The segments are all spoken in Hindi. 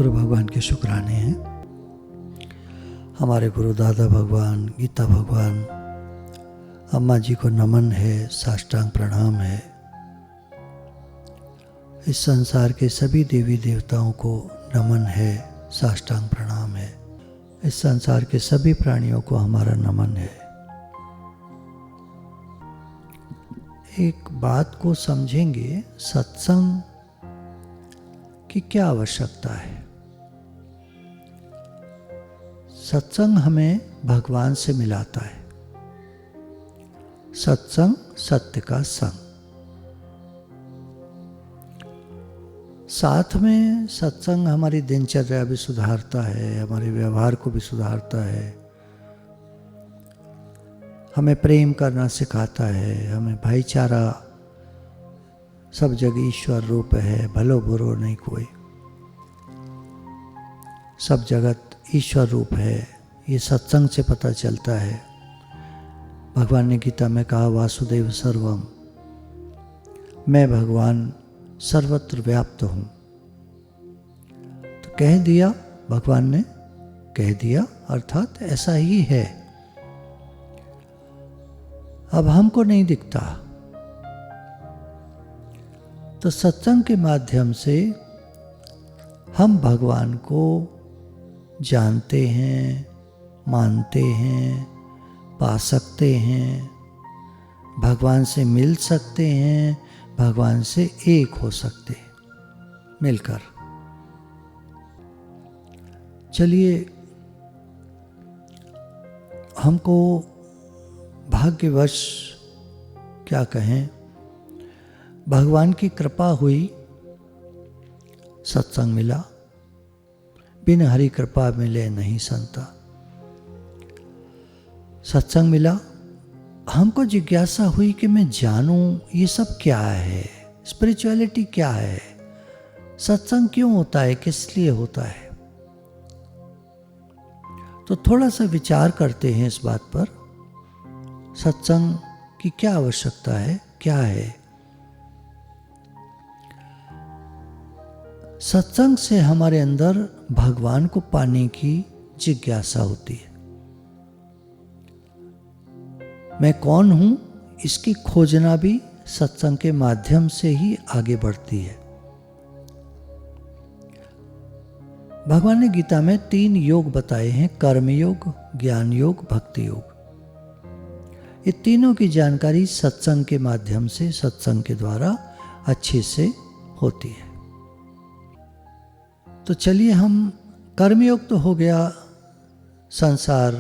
गुरु भगवान के शुक्राने हैं। हमारे गुरु दादा भगवान, गीता भगवान, अम्मा जी को नमन है, साष्टांग प्रणाम है। इस संसार के सभी देवी देवताओं को नमन है, साष्टांग प्रणाम है। इस संसार के सभी प्राणियों को हमारा नमन है। एक बात को समझेंगे, सत्संग की क्या आवश्यकता है। सत्संग हमें भगवान से मिलाता है। सत्संग सत्य का संग। साथ में सत्संग हमारी दिनचर्या भी सुधारता है, हमारे व्यवहार को भी सुधारता है, हमें प्रेम करना सिखाता है, हमें भाईचारा, सब जगह ईश्वर रूप है, भलो बुरो नहीं कोई, सब जगत ईश्वर रूप है। ये सत्संग से पता चलता है। भगवान ने गीता में कहा, वासुदेव सर्वम, मैं भगवान सर्वत्र व्याप्त हूँ। तो कह दिया, भगवान ने कह दिया, अर्थात ऐसा ही है। अब हमको नहीं दिखता, तो सत्संग के माध्यम से हम भगवान को जानते हैं, मानते हैं, पा सकते हैं, भगवान से मिल सकते हैं, भगवान से एक हो सकते हैं मिलकर। चलिए, हमको भाग्यवश क्या कहें, भगवान की कृपा हुई, सत्संग मिला। बिन हरि कृपा मिले नहीं संता। सत्संग मिला, हमको जिज्ञासा हुई कि मैं जानूं ये सब क्या है, स्पिरिचुअलिटी क्या है, सत्संग क्यों होता है, किस लिए होता है। तो थोड़ा सा विचार करते हैं इस बात पर। सत्संग की क्या आवश्यकता है, क्या है। सत्संग से हमारे अंदर भगवान को पाने की जिज्ञासा होती है। मैं कौन हूं, इसकी खोजना भी सत्संग के माध्यम से ही आगे बढ़ती है। भगवान ने गीता में 3 योग बताए हैं, कर्म योग, ज्ञान योग, भक्ति योग। ये तीनों की जानकारी सत्संग के माध्यम से, सत्संग के द्वारा अच्छे से होती है। तो चलिए, हम कर्मयोग तो हो गया, संसार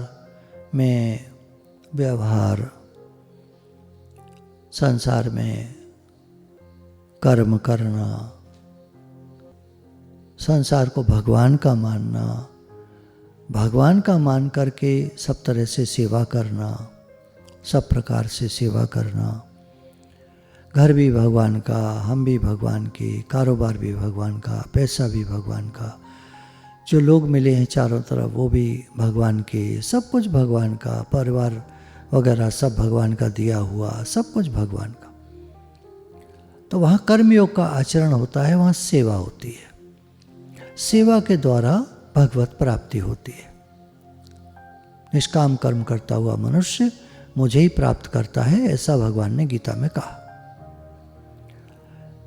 में व्यवहार, संसार में कर्म करना, संसार को भगवान का मानना, भगवान का मान करके सब तरह से सेवा करना, सब प्रकार से सेवा करना। घर भी भगवान का, हम भी भगवान के, कारोबार भी भगवान का, पैसा भी भगवान का, जो लोग मिले हैं चारों तरफ वो भी भगवान के, सब कुछ भगवान का, परिवार वगैरह सब भगवान का दिया हुआ, सब कुछ भगवान का। तो वहाँ कर्मयोग का आचरण होता है, वहाँ सेवा होती है। सेवा के द्वारा भगवत प्राप्ति होती है। निष्काम कर्म करता हुआ मनुष्य मुझे ही प्राप्त करता है, ऐसा भगवान ने गीता में कहा।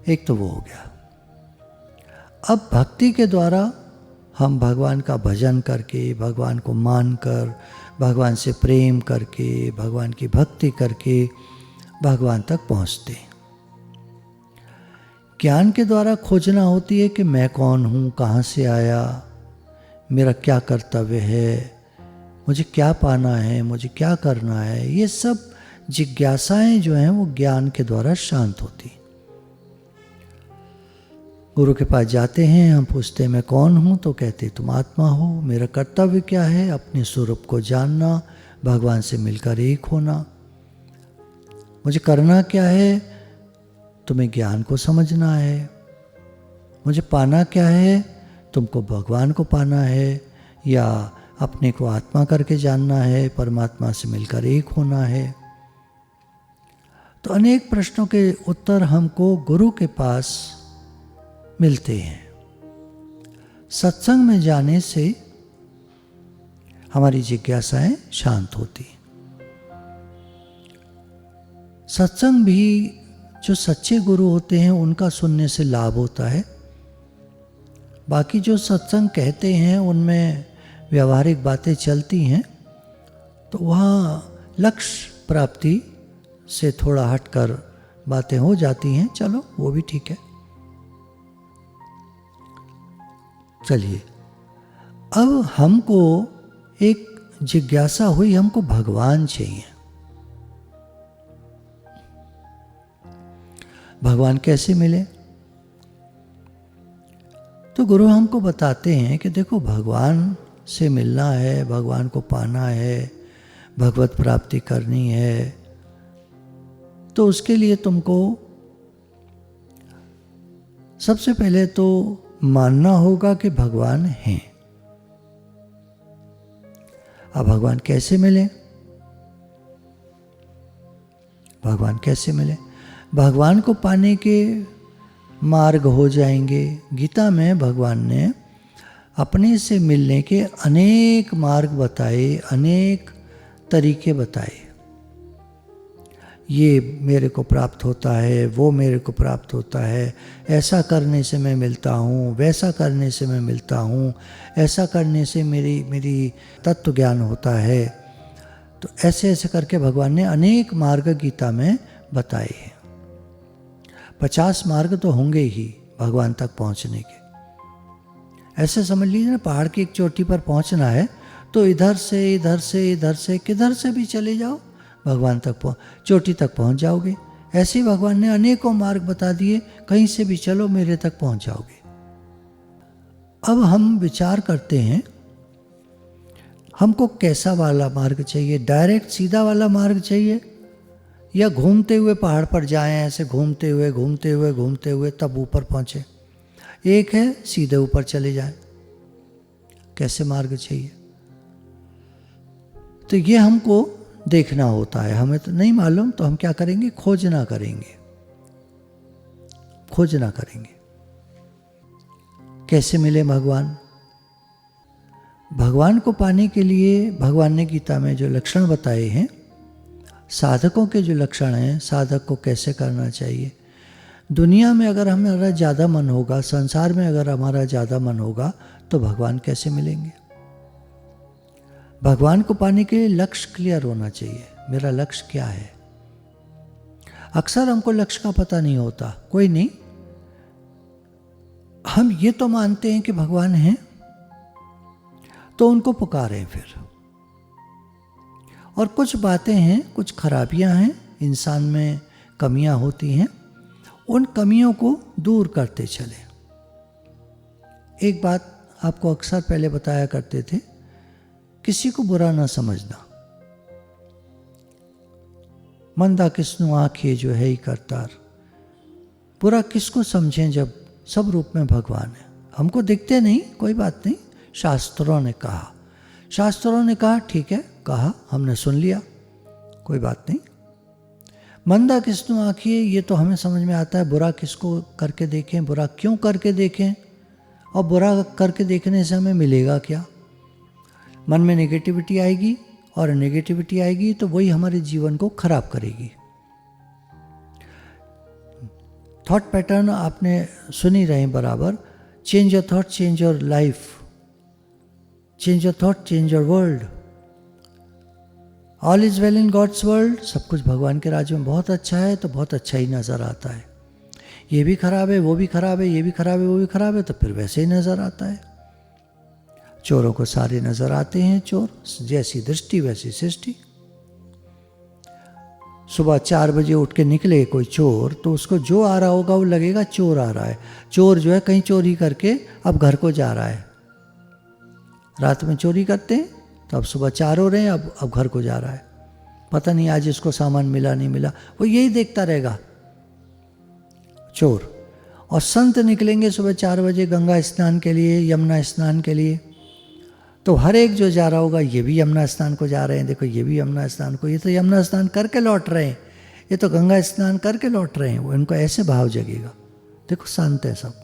एक तो वो हो गया। अब भक्ति के द्वारा हम भगवान का भजन करके, भगवान को मानकर, भगवान से प्रेम करके, भगवान की भक्ति करके भगवान तक पहुंचते हैं। ज्ञान के द्वारा खोजना होती है कि मैं कौन हूँ, कहाँ से आया, मेरा क्या कर्तव्य है, मुझे क्या पाना है, मुझे क्या करना है। ये सब जिज्ञासाएं जो हैं वो ज्ञान के द्वारा शांत होती हैं। गुरु के पास जाते हैं, हम पूछते हैं मैं कौन हूँ, तो कहते तुम आत्मा हो। मेरा कर्तव्य क्या है, अपने स्वरूप को जानना, भगवान से मिलकर एक होना। मुझे करना क्या है, तुम्हें ज्ञान को समझना है। मुझे पाना क्या है, तुमको भगवान को पाना है या अपने को आत्मा करके जानना है, परमात्मा से मिलकर एक होना है। तो अनेक प्रश्नों के उत्तर हमको गुरु के पास मिलते हैं। सत्संग में जाने से हमारी जिज्ञासाएं शांत होती। सत्संग भी जो सच्चे गुरु होते हैं उनका सुनने से लाभ होता है। बाकी जो सत्संग कहते हैं उनमें व्यवहारिक बातें चलती हैं, तो वहाँ लक्ष्य प्राप्ति से थोड़ा हटकर बातें हो जाती हैं। चलो वो भी ठीक है। चलिए, अब हमको एक जिज्ञासा हुई, हमको भगवान चाहिए। भगवान कैसे मिले? तो गुरु हमको बताते हैं कि देखो, भगवान से मिलना है, भगवान को पाना है, भगवत प्राप्ति करनी है, तो उसके लिए तुमको सबसे पहले तो मानना होगा कि भगवान हैं। अब भगवान कैसे मिले? भगवान कैसे मिले? भगवान को पाने के मार्ग हो जाएंगे। गीता में भगवान ने अपने से मिलने के अनेक मार्ग बताए, अनेक तरीके बताए। ये मेरे को प्राप्त होता है, वो मेरे को प्राप्त होता है, ऐसा करने से मैं मिलता हूँ, वैसा करने से मैं मिलता हूँ, ऐसा करने से मेरी तत्व ज्ञान होता है। तो ऐसे ऐसे करके भगवान ने अनेक मार्ग गीता में बताए हैं। 50 मार्ग तो होंगे ही भगवान तक पहुँचने के। ऐसे समझ लीजिए ना, पहाड़ की एक चोटी पर पहुँचना है तो इधर से इधर से इधर से किधर से भी चले जाओ, भगवान तक चोटी तक पहुंच जाओगे। ऐसे ही भगवान ने अनेकों मार्ग बता दिए, कहीं से भी चलो मेरे तक पहुंच जाओगे। अब हम विचार करते हैं, हमको कैसा वाला मार्ग चाहिए? डायरेक्ट सीधा वाला मार्ग चाहिए, या घूमते हुए पहाड़ पर जाएं, ऐसे घूमते हुए घूमते हुए घूमते हुए तब ऊपर पहुंचे? एक है सीधे ऊपर चले जाएं। कैसे मार्ग चाहिए? तो ये हमको देखना होता है। हमें तो नहीं मालूम, तो हम क्या करेंगे? खोजना करेंगे। खोजना करेंगे कैसे मिले भगवान? भगवान को पाने के लिए भगवान ने गीता में जो लक्षण बताए हैं, साधकों के जो लक्षण हैं, साधक को कैसे करना चाहिए। दुनिया में अगर हमारा ज़्यादा मन होगा, संसार में अगर हमारा ज़्यादा मन होगा, तो भगवान कैसे मिलेंगे? भगवान को पाने के लिए लक्ष्य क्लियर होना चाहिए। मेरा लक्ष्य क्या है? अक्सर हमको लक्ष्य का पता नहीं होता। कोई नहीं, हम ये तो मानते हैं कि भगवान हैं, तो उनको पुकारें फिर। और कुछ बातें हैं, कुछ खराबियां हैं, इंसान में कमियां होती हैं, उन कमियों को दूर करते चले। एक बात आपको अक्सर पहले बताया करते थे, किसी को बुरा ना समझना। मंदा किसनु आंखें जो है ही करतार। बुरा किसको समझें जब सब रूप में भगवान है। हमको दिखते नहीं, कोई बात नहीं, शास्त्रों ने कहा, शास्त्रों ने कहा, ठीक है, कहा, हमने सुन लिया, कोई बात नहीं। मंदा किसनु आंखें, ये तो हमें समझ में आता है। बुरा किसको करके देखें, बुरा क्यों करके देखें, और बुरा करके देखने से हमें मिलेगा क्या? मन में नेगेटिविटी आएगी, और नेगेटिविटी आएगी तो वही हमारे जीवन को खराब करेगी। थॉट पैटर्न आपने सुन ही रहे बराबर। Change your thought, change your life, change your thought, change your world. All is well in God's world. सब कुछ भगवान के राज्य में बहुत अच्छा है, तो बहुत अच्छा ही नज़र आता है। ये भी खराब है, वो भी खराब है, ये भी खराब है, वो भी खराब है, तो फिर वैसे ही नज़र आता है। चोरों को सारे नजर आते हैं चोर, जैसी दृष्टि वैसी सृष्टि। सुबह 4 बजे उठ के निकले कोई चोर, तो उसको जो आ रहा होगा वो लगेगा चोर आ रहा है। चोर जो है कहीं चोरी करके अब घर को जा रहा है। रात में चोरी करते हैं, तो अब सुबह 4 हो रहे हैं, अब घर को जा रहा है। पता नहीं आज इसको सामान मिला नहीं मिला, वो यही देखता रहेगा चोर। और संत निकलेंगे सुबह 4 बजे गंगा स्नान के लिए, यमुना स्नान के लिए, तो हर एक जो जा रहा होगा, ये भी यमुना स्नान को जा रहे हैं, देखो ये भी यमुना स्नान को, ये तो यमुना स्नान करके लौट रहे हैं, ये तो गंगा स्नान करके लौट रहे हैं। वो इनको ऐसे भाव जगेगा, देखो शांत है सब।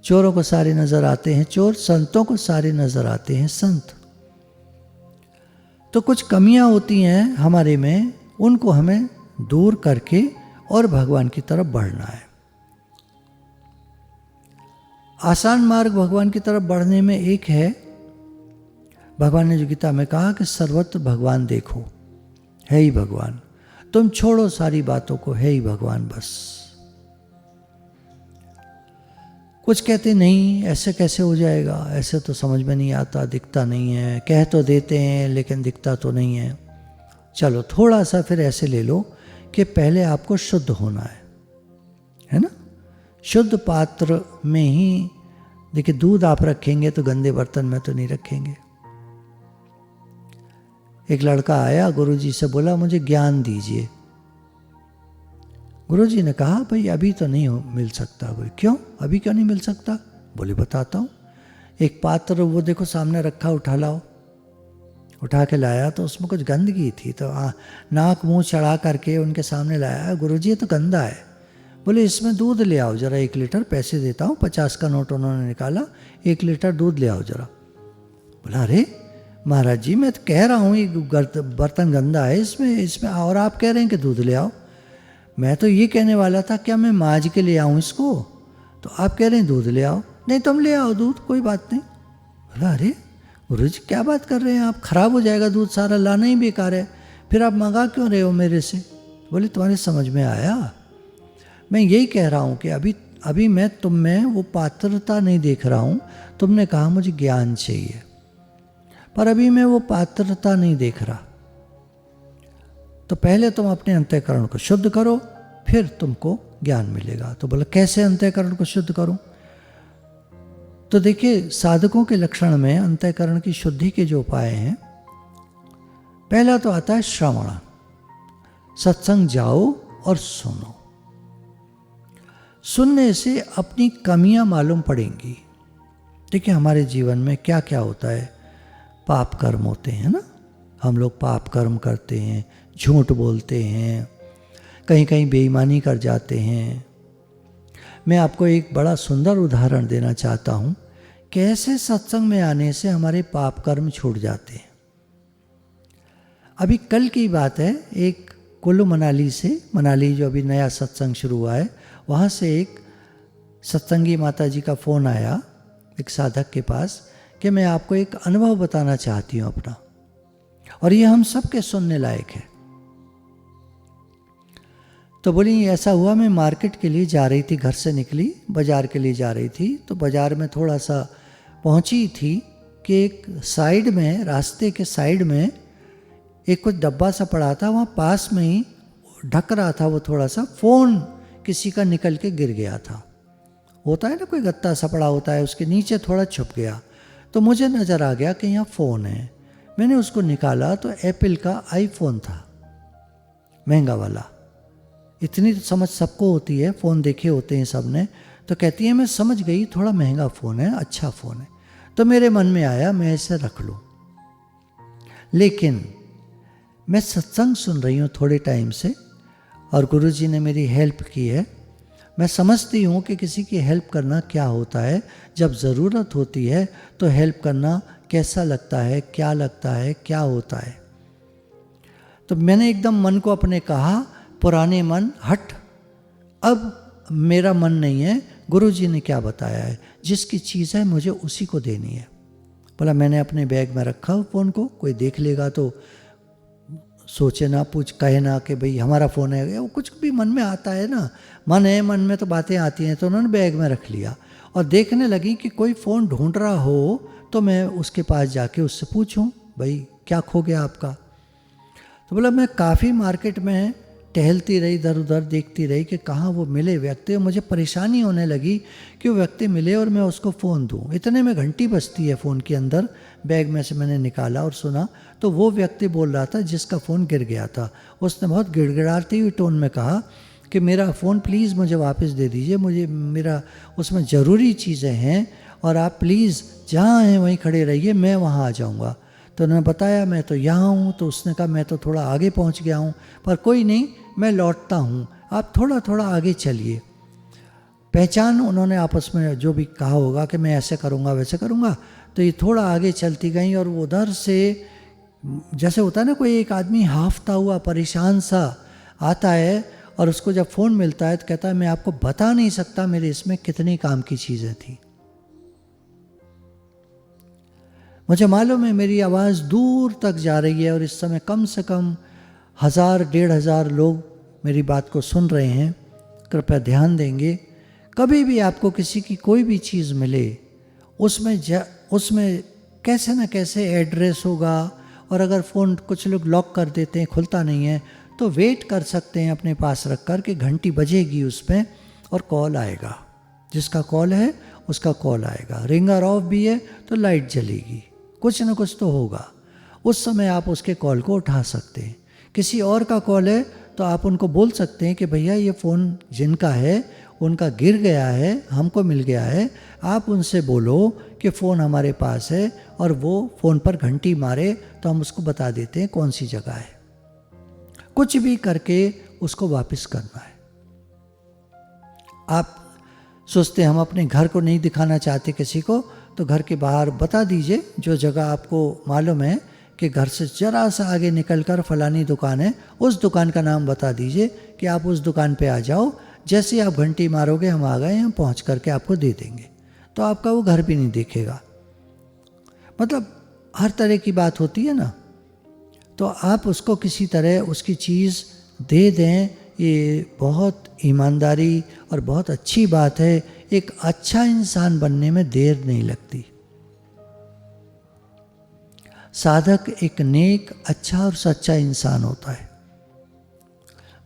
चोरों को सारे नजर आते हैं चोर, संतों को सारे नजर आते हैं संत। तो कुछ कमियां होती हैं हमारे में, उनको हमें दूर करके और भगवान की तरफ बढ़ना है। आसान मार्ग भगवान की तरफ बढ़ने में एक है, भगवान ने जो गीता में कहा कि सर्वत्र भगवान देखो, है ही भगवान, तुम छोड़ो सारी बातों को, है ही भगवान बस। कुछ कहते नहीं ऐसे कैसे हो जाएगा, ऐसे तो समझ में नहीं आता, दिखता नहीं है, कह तो देते हैं लेकिन दिखता तो नहीं है। चलो थोड़ा सा फिर ऐसे ले लो कि पहले आपको शुद्ध होना है ना। शुद्ध पात्र में ही, देखिए दूध आप रखेंगे तो गंदे बर्तन में तो नहीं रखेंगे। एक लड़का आया गुरुजी से, बोला मुझे ज्ञान दीजिए। गुरुजी ने कहा भाई अभी तो नहीं मिल सकता। बोले क्यों, अभी क्यों नहीं मिल सकता? बोले बताता हूँ। एक पात्र वो देखो सामने रखा, उठा लाओ। उठा के लाया तो उसमें कुछ गंदगी थी, तो नाक मुंह चढ़ा करके उनके सामने लाया, गुरुजी ये तो गंदा है। बोले इसमें दूध ले आओ जरा 1 लीटर, पैसे देता हूँ। 50 का नोट उन्होंने निकाला, 1 लीटर दूध ले आओ जरा। बोला अरे महाराज जी मैं तो कह रहा हूँ ये बर्तन गंदा है, इसमें और आप कह रहे हैं कि दूध ले आओ। मैं तो ये कहने वाला था क्या मैं माज के ले आऊँ इसको, तो आप कह रहे हैं दूध ले आओ। नहीं तुम ले आओ दूध, कोई बात नहीं। बोला अरे गुरुजी क्या बात कर रहे हैं आप, खराब हो जाएगा दूध सारा, लाना ही बेकार है, फिर आप मंगा क्यों रहे हो मेरे से? बोले तुम्हारे समझ में आया, मैं यही कह रहा हूँ कि अभी मैं तुम में वो पात्रता नहीं देख रहा हूँ। तुमने कहा मुझे ज्ञान चाहिए, पर अभी मैं वो पात्रता नहीं देख रहा। तो पहले तुम अपने अंतःकरण को शुद्ध करो, फिर तुमको ज्ञान मिलेगा। तो बोला कैसे अंतःकरण को शुद्ध करूं? तो देखिए साधकों के लक्षण में अंतःकरण की शुद्धि के जो उपाय हैं, पहला तो आता है श्रवण, सत्संग जाओ और सुनो। सुनने से अपनी कमियां मालूम पड़ेंगी। देखिए हमारे जीवन में क्या क्या होता है, पाप कर्म होते हैं ना, हम लोग पाप कर्म करते हैं, झूठ बोलते हैं, कहीं कहीं बेईमानी कर जाते हैं। मैं आपको एक बड़ा सुंदर उदाहरण देना चाहता हूँ, कैसे सत्संग में आने से हमारे पाप कर्म छूट जाते हैं। अभी कल की बात है, एक कुल्लू मनाली से, मनाली जो अभी नया सत्संग शुरू हुआ है, वहाँ से एक सत्संगी माता जी का फ़ोन आया एक साधक के पास कि मैं आपको एक अनुभव बताना चाहती हूँ अपना, और ये हम सब के सुनने लायक है। तो बोली ऐसा हुआ, मैं मार्केट के लिए जा रही थी, घर से निकली बाज़ार के लिए जा रही थी, तो बाज़ार में थोड़ा सा पहुंची थी कि एक साइड में, रास्ते के साइड में एक कुछ डब्बा सा पड़ा था, वहाँ पास में ही ढक रहा था वो थोड़ा सा, फ़ोन किसी का निकल के गिर गया था। होता है ना कोई गत्ता सा पड़ा होता है, उसके नीचे थोड़ा छुप गया। तो मुझे नज़र आ गया कि यहाँ फ़ोन है। मैंने उसको निकाला तो एप्पल का आईफोन था, महंगा वाला। इतनी तो समझ सबको होती है, फ़ोन देखे होते हैं सब ने। तो कहती है मैं समझ गई, थोड़ा महंगा फ़ोन है, अच्छा फ़ोन है। तो मेरे मन में आया मैं इसे रख लूँ, लेकिन मैं सत्संग सुन रही हूँ थोड़े टाइम से, और गुरुजी ने मेरी हेल्प की है। मैं समझती हूँ कि किसी की हेल्प करना क्या होता है, जब ज़रूरत होती है तो हेल्प करना कैसा लगता है, क्या लगता है, क्या होता है। तो मैंने एकदम मन को अपने कहा, पुराने मन हट, अब मेरा मन नहीं है, गुरुजी ने क्या बताया है, जिसकी चीज़ है मुझे उसी को देनी है। बोला मैंने अपने बैग में रखा फ़ोन को, कोई देख लेगा तो सोचे ना, पूछ कहे ना कि भाई हमारा फ़ोन है। वो कुछ भी मन में आता है ना, मन है, मन में तो बातें आती हैं। तो उन्होंने बैग में रख लिया और देखने लगी कि कोई फ़ोन ढूंढ रहा हो तो मैं उसके पास जाके उससे पूछूं भाई क्या खो गया आपका। तो बोला मैं काफ़ी मार्केट में टहलती रही, इधर उधर देखती रही कि कहाँ वो मिले व्यक्ति। मुझे परेशानी होने लगी कि वो व्यक्ति मिले और मैं उसको फ़ोन दूँ। इतने में घंटी बजती है फ़ोन के अंदर, बैग में से मैंने निकाला और सुना तो वो व्यक्ति बोल रहा था जिसका फ़ोन गिर गया था। उसने बहुत गिड़गिड़ाती हुई टोन में कहा कि मेरा फ़ोन प्लीज़ मुझे वापस दे दीजिए, मुझे मेरा उसमें ज़रूरी चीज़ें हैं और आप प्लीज़ जहाँ हैं वहीं खड़े रहिए, मैं वहाँ आ जाऊँगा। तो उन्होंने बताया मैं तो यहाँ हूँ। तो उसने कहा मैं तो थोड़ा आगे पहुँच गया हूँ, पर कोई नहीं, मैं लौटता हूँ, आप थोड़ा थोड़ा आगे चलिए। पहचान उन्होंने आपस में जो भी कहा होगा कि मैं ऐसे करूँगा वैसे करूँगा, तो ये थोड़ा आगे चलती गई और वो उधर से जैसे होता है ना कोई एक आदमी हाफता हुआ परेशान सा आता है और उसको जब फ़ोन मिलता है तो कहता है मैं आपको बता नहीं सकता मेरे इसमें कितनी काम की चीज़ें थी। मुझे मालूम है मेरी आवाज़ दूर तक जा रही है और इस समय कम से कम 1000-1500 लोग मेरी बात को सुन रहे हैं। कृपया ध्यान देंगे, कभी भी आपको किसी की कोई भी चीज़ मिले उसमें कैसे ना कैसे एड्रेस होगा, और अगर फ़ोन कुछ लोग लॉक कर देते हैं, खुलता नहीं है, तो वेट कर सकते हैं अपने पास रख कर कि घंटी बजेगी उसमें और कॉल आएगा। जिसका कॉल है उसका कॉल आएगा। रिंगर ऑफ भी है तो लाइट जलेगी, कुछ ना कुछ तो होगा। उस समय आप उसके कॉल को उठा सकते हैं। किसी और का कॉल है तो आप उनको बोल सकते हैं कि भैया ये फ़ोन जिनका है उनका गिर गया है, हमको मिल गया है, आप उनसे बोलो कि फ़ोन हमारे पास है, और वो फ़ोन पर घंटी मारे तो हम उसको बता देते हैं कौन सी जगह है। कुछ भी करके उसको वापस करना है। आप सोचते हम अपने घर को नहीं दिखाना चाहते किसी को, तो घर के बाहर बता दीजिए जो जगह आपको मालूम है कि घर से जरा सा आगे निकलकर फलानी दुकान है, उस दुकान का नाम बता दीजिए कि आप उस दुकान पे आ जाओ, जैसे आप घंटी मारोगे हम आ गए, हम पहुंच करके आपको दे देंगे। तो आपका वो घर भी नहीं देखेगा। मतलब हर तरह की बात होती है ना, तो आप उसको किसी तरह उसकी चीज़ दे दें, ये बहुत ईमानदारी और बहुत अच्छी बात है। एक अच्छा इंसान बनने में देर नहीं लगती। साधक एक नेक, अच्छा और सच्चा इंसान होता है।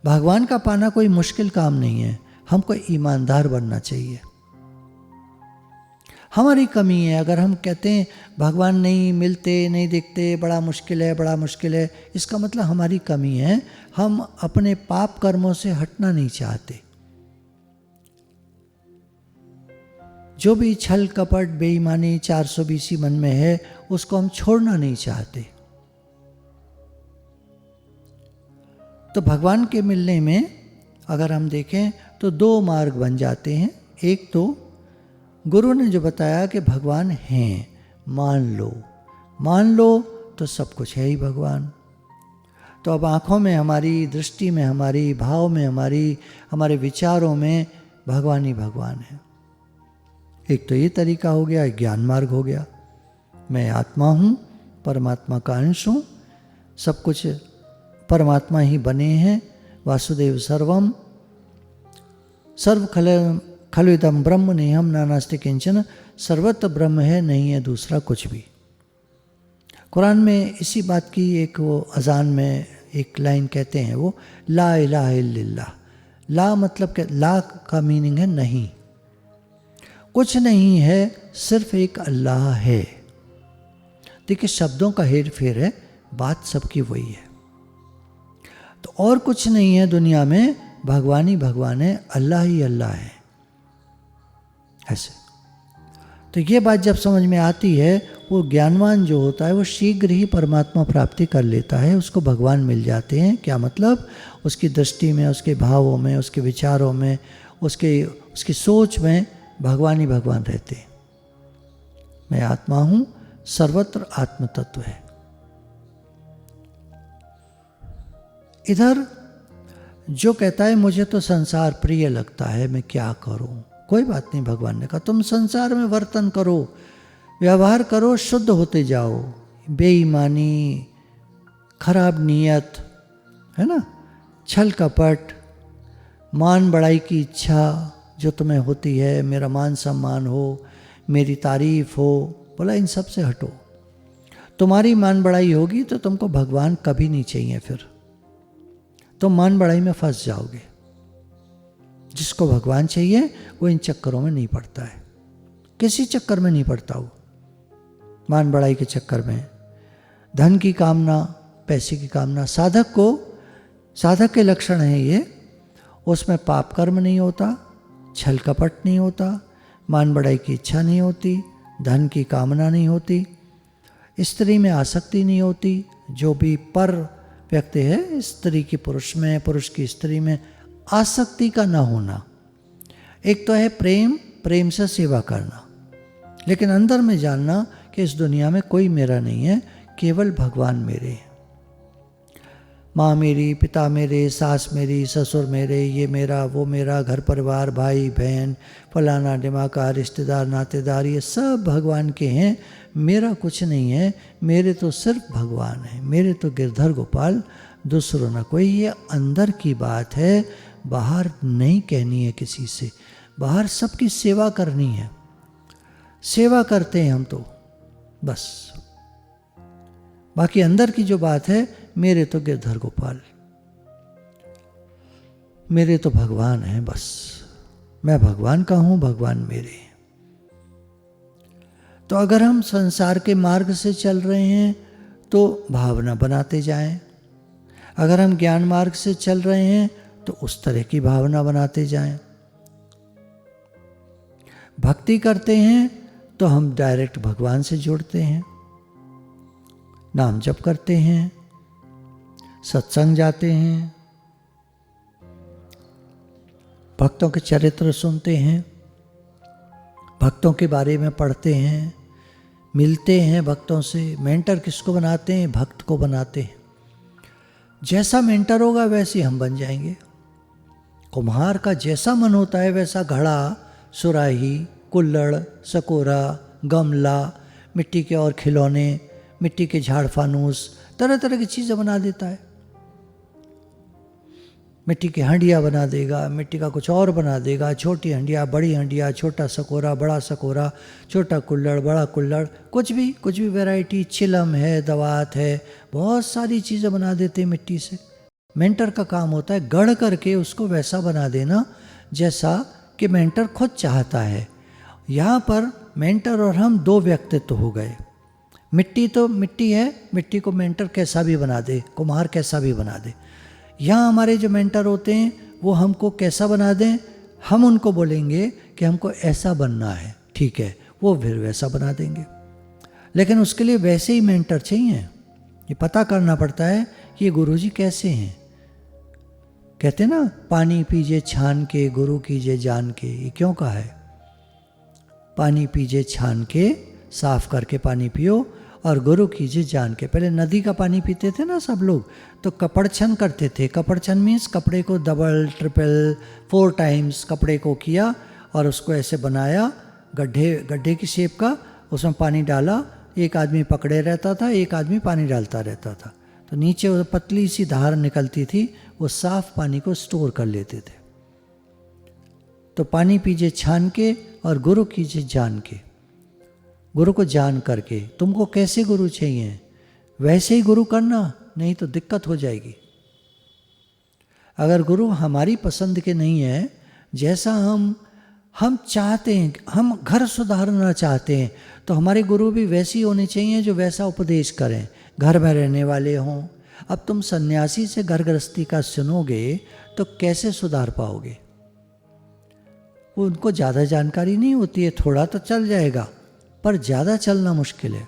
भगवान का पाना कोई मुश्किल काम नहीं है, हमको ईमानदार बनना चाहिए। हमारी कमी है अगर हम कहते हैं भगवान नहीं मिलते, नहीं दिखते, बड़ा मुश्किल है, बड़ा मुश्किल है, इसका मतलब हमारी कमी है। हम अपने पाप कर्मों से हटना नहीं चाहते। जो भी छल कपट बेईमानी 420 मन में है उसको हम छोड़ना नहीं चाहते। तो भगवान के मिलने में अगर हम देखें तो दो मार्ग बन जाते हैं। एक तो गुरु ने जो बताया कि भगवान हैं, मान लो तो सब कुछ है ही भगवान। तो अब आँखों में हमारी, दृष्टि में हमारी, भाव में हमारी, हमारे विचारों में भगवान ही भगवान है। एक तो ये तरीका हो गया, ज्ञान मार्ग हो गया। मैं आत्मा हूँ, परमात्मा का अंश हूँ, सब कुछ परमात्मा ही बने हैं। वासुदेव सर्वम सर्व खलु इदं ब्रह्म नेहम नानास्ति किंचन, सर्वत्र ब्रह्म है, नहीं है दूसरा कुछ भी। कुरान में इसी बात की एक वो अजान में एक लाइन कहते हैं, वो ला इलाहा इल्लल्लाह। ला मतलब क्या? ला का मीनिंग है नहीं, कुछ नहीं है, सिर्फ एक अल्लाह है। देखिए शब्दों का हेर फेर है, बात सबकी वही है। तो और कुछ नहीं है दुनिया में, भगवान ही भगवान है, अल्लाह ही अल्लाह है। ऐसे तो ये बात जब समझ में आती है, वो ज्ञानवान जो होता है वो शीघ्र ही परमात्मा प्राप्ति कर लेता है, उसको भगवान मिल जाते हैं। क्या मतलब? उसकी दृष्टि में, उसके भावों में, उसके विचारों में, उसकी सोच में भगवान ही भगवान रहते हैं। मैं आत्मा हूँ, सर्वत्र आत्म तत्व है। इधर जो कहता है मुझे तो संसार प्रिय लगता है, मैं क्या करूं? कोई बात नहीं, भगवान ने कहा तुम संसार में वर्तन करो, व्यवहार करो, शुद्ध होते जाओ। बेईमानी, खराब नीयत है ना, छल कपट, मान बढ़ाई की इच्छा जो तुम्हें होती है, मेरा मान सम्मान हो, मेरी तारीफ हो, बोला इन सब से हटो। तुम्हारी मान बढ़ाई होगी तो तुमको भगवान कभी नहीं चाहिए, फिर तुम मान बढ़ाई में फंस जाओगे। जिसको भगवान चाहिए वो इन चक्करों में नहीं पड़ता है, किसी चक्कर में नहीं पड़ता वो, मान बढ़ाई के चक्कर में, धन की कामना, पैसे की कामना। साधक के लक्षण है ये, उसमें पाप कर्म नहीं होता, छल कपट नहीं होता, मान बढ़ाई की इच्छा नहीं होती, धन की कामना नहीं होती, स्त्री में आसक्ति नहीं होती। जो भी पर व्यक्ति है, स्त्री की पुरुष में, पुरुष की स्त्री में आसक्ति का ना होना, एक तो है प्रेम, प्रेम से सेवा करना, लेकिन अंदर में जानना कि इस दुनिया में कोई मेरा नहीं है, केवल भगवान मेरे हैं। माँ मेरी, पिता मेरे, सास मेरी, ससुर मेरे, ये मेरा, वो मेरा, घर परिवार, भाई बहन, फलाना ढिमाका, रिश्तेदार, नातेदार, ये सब भगवान के हैं, मेरा कुछ नहीं है, मेरे तो सिर्फ भगवान है, मेरे तो गिरधर गोपाल, दूसरों ना कोई। ये अंदर की बात है, बाहर नहीं कहनी है किसी से, बाहर सबकी सेवा करनी है, सेवा करते हैं हम तो बस। बाकी अंदर की जो बात है, मेरे तो गिरधर गोपाल, मेरे तो भगवान है बस, मैं भगवान का हूं, भगवान मेरे। तो अगर हम संसार के मार्ग से चल रहे हैं तो भावना बनाते जाएं, अगर हम ज्ञान मार्ग से चल रहे हैं तो उस तरह की भावना बनाते जाएं। भक्ति करते हैं तो हम डायरेक्ट भगवान से जुड़ते हैं, नाम जप करते हैं, सत्संग जाते हैं, भक्तों के चरित्र सुनते हैं, भक्तों के बारे में पढ़ते हैं, मिलते हैं भक्तों से। मेंटर किसको बनाते हैं? भक्त को बनाते हैं। जैसा मेंटर होगा वैसे हम बन जाएंगे। कुम्हार का जैसा मन होता है वैसा घड़ा, सुराही, कुल्हड़, सकोरा, गमला, मिट्टी के और खिलौने, मिट्टी के झाड़ फानूस, तरह तरह की चीज़ें बना देता है। मिट्टी की हंडिया बना देगा, मिट्टी का कुछ और बना देगा, छोटी हंडिया, बड़ी हंडिया, छोटा सकोरा, बड़ा सकोरा, छोटा कुल्हड़, बड़ा कुल्हड़, कुछ भी वैरायटी, चिलम है, दवात है, बहुत सारी चीज़ें बना देते हैं मिट्टी से। मेंटर का काम होता है गढ़ करके उसको वैसा बना देना जैसा कि मेंटर खुद चाहता है। यहाँ पर मेंटर और हम दो व्यक्तित्व हो गए। मिट्टी तो मिट्टी है, मिट्टी को मेंटर कैसा भी बना दे, कुम्हार कैसा भी बना दे। यहाँ हमारे जो मेंटर होते हैं वो हमको कैसा बना दें, हम उनको बोलेंगे कि हमको ऐसा बनना है, ठीक है, वो फिर वैसा बना देंगे। लेकिन उसके लिए वैसे ही मेंटर चाहिए। ये पता करना पड़ता है कि ये गुरुजी कैसे हैं। कहते ना, पानी पीजिए छान के, गुरु कीजिए जान के। ये क्यों कहा है? पानी पीजिए छान के, साफ करके पानी पियो, और गुरु कीजिए जान के। पहले नदी का पानी पीते थे ना सब लोग, तो कपड़ छन करते थे। कपड़ छन मीन्स कपड़े को डबल ट्रिपल 4 टाइम्स कपड़े को किया और उसको ऐसे बनाया गड्ढे की शेप का, उसमें पानी डाला, एक आदमी पकड़े रहता था, एक आदमी पानी डालता रहता था, तो नीचे वो पतली सी धार निकलती थी, वो साफ पानी को स्टोर कर लेते थे। तो पानी पीजिए छान के और गुरु कीजिए जान के। गुरु को जान करके, तुमको कैसे गुरु चाहिए वैसे ही गुरु करना, नहीं तो दिक्कत हो जाएगी। अगर गुरु हमारी पसंद के नहीं है, जैसा हम चाहते हैं, हम घर सुधारना चाहते हैं, तो हमारे गुरु भी वैसे ही होने चाहिए जो वैसा उपदेश करें, घर में रहने वाले हों। अब तुम सन्यासी से घर गृहस्थी का सुनोगे तो कैसे सुधार पाओगे? वो उनको ज़्यादा जानकारी नहीं होती है, थोड़ा तो चल जाएगा पर ज़्यादा चलना मुश्किल है।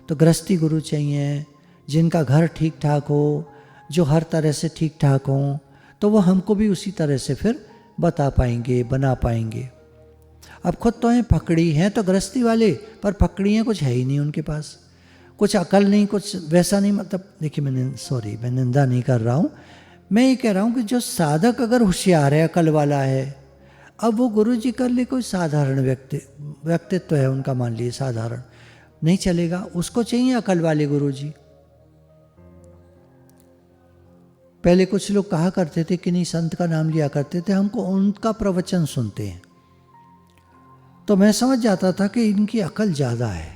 तो गृहस्थी गुरु चाहिए जिनका घर ठीक ठाक हो, जो हर तरह से ठीक ठाक हों, तो वो हमको भी उसी तरह से फिर बता पाएंगे, बना पाएंगे। अब खुद तो हैं फकड़ी हैं तो गृहस्थी वाले, पर फकड़ियाँ कुछ है ही नहीं उनके पास, कुछ अकल नहीं, कुछ वैसा नहीं। मतलब देखिए, मैं निंदा नहीं कर रहा हूँ, मैं ये कह रहा हूँ कि जो साधक अगर होशियार है, अकल वाला है, अब वो गुरुजी कर ले कोई साधारण व्यक्तित्व है उनका, मान लीजिए साधारण, नहीं चलेगा, उसको चाहिए अकल वाले गुरुजी। पहले कुछ लोग कहा करते थे कि नहीं, संत का नाम लिया करते थे, हमको उनका प्रवचन सुनते हैं, तो मैं समझ जाता था कि इनकी अकल ज़्यादा है,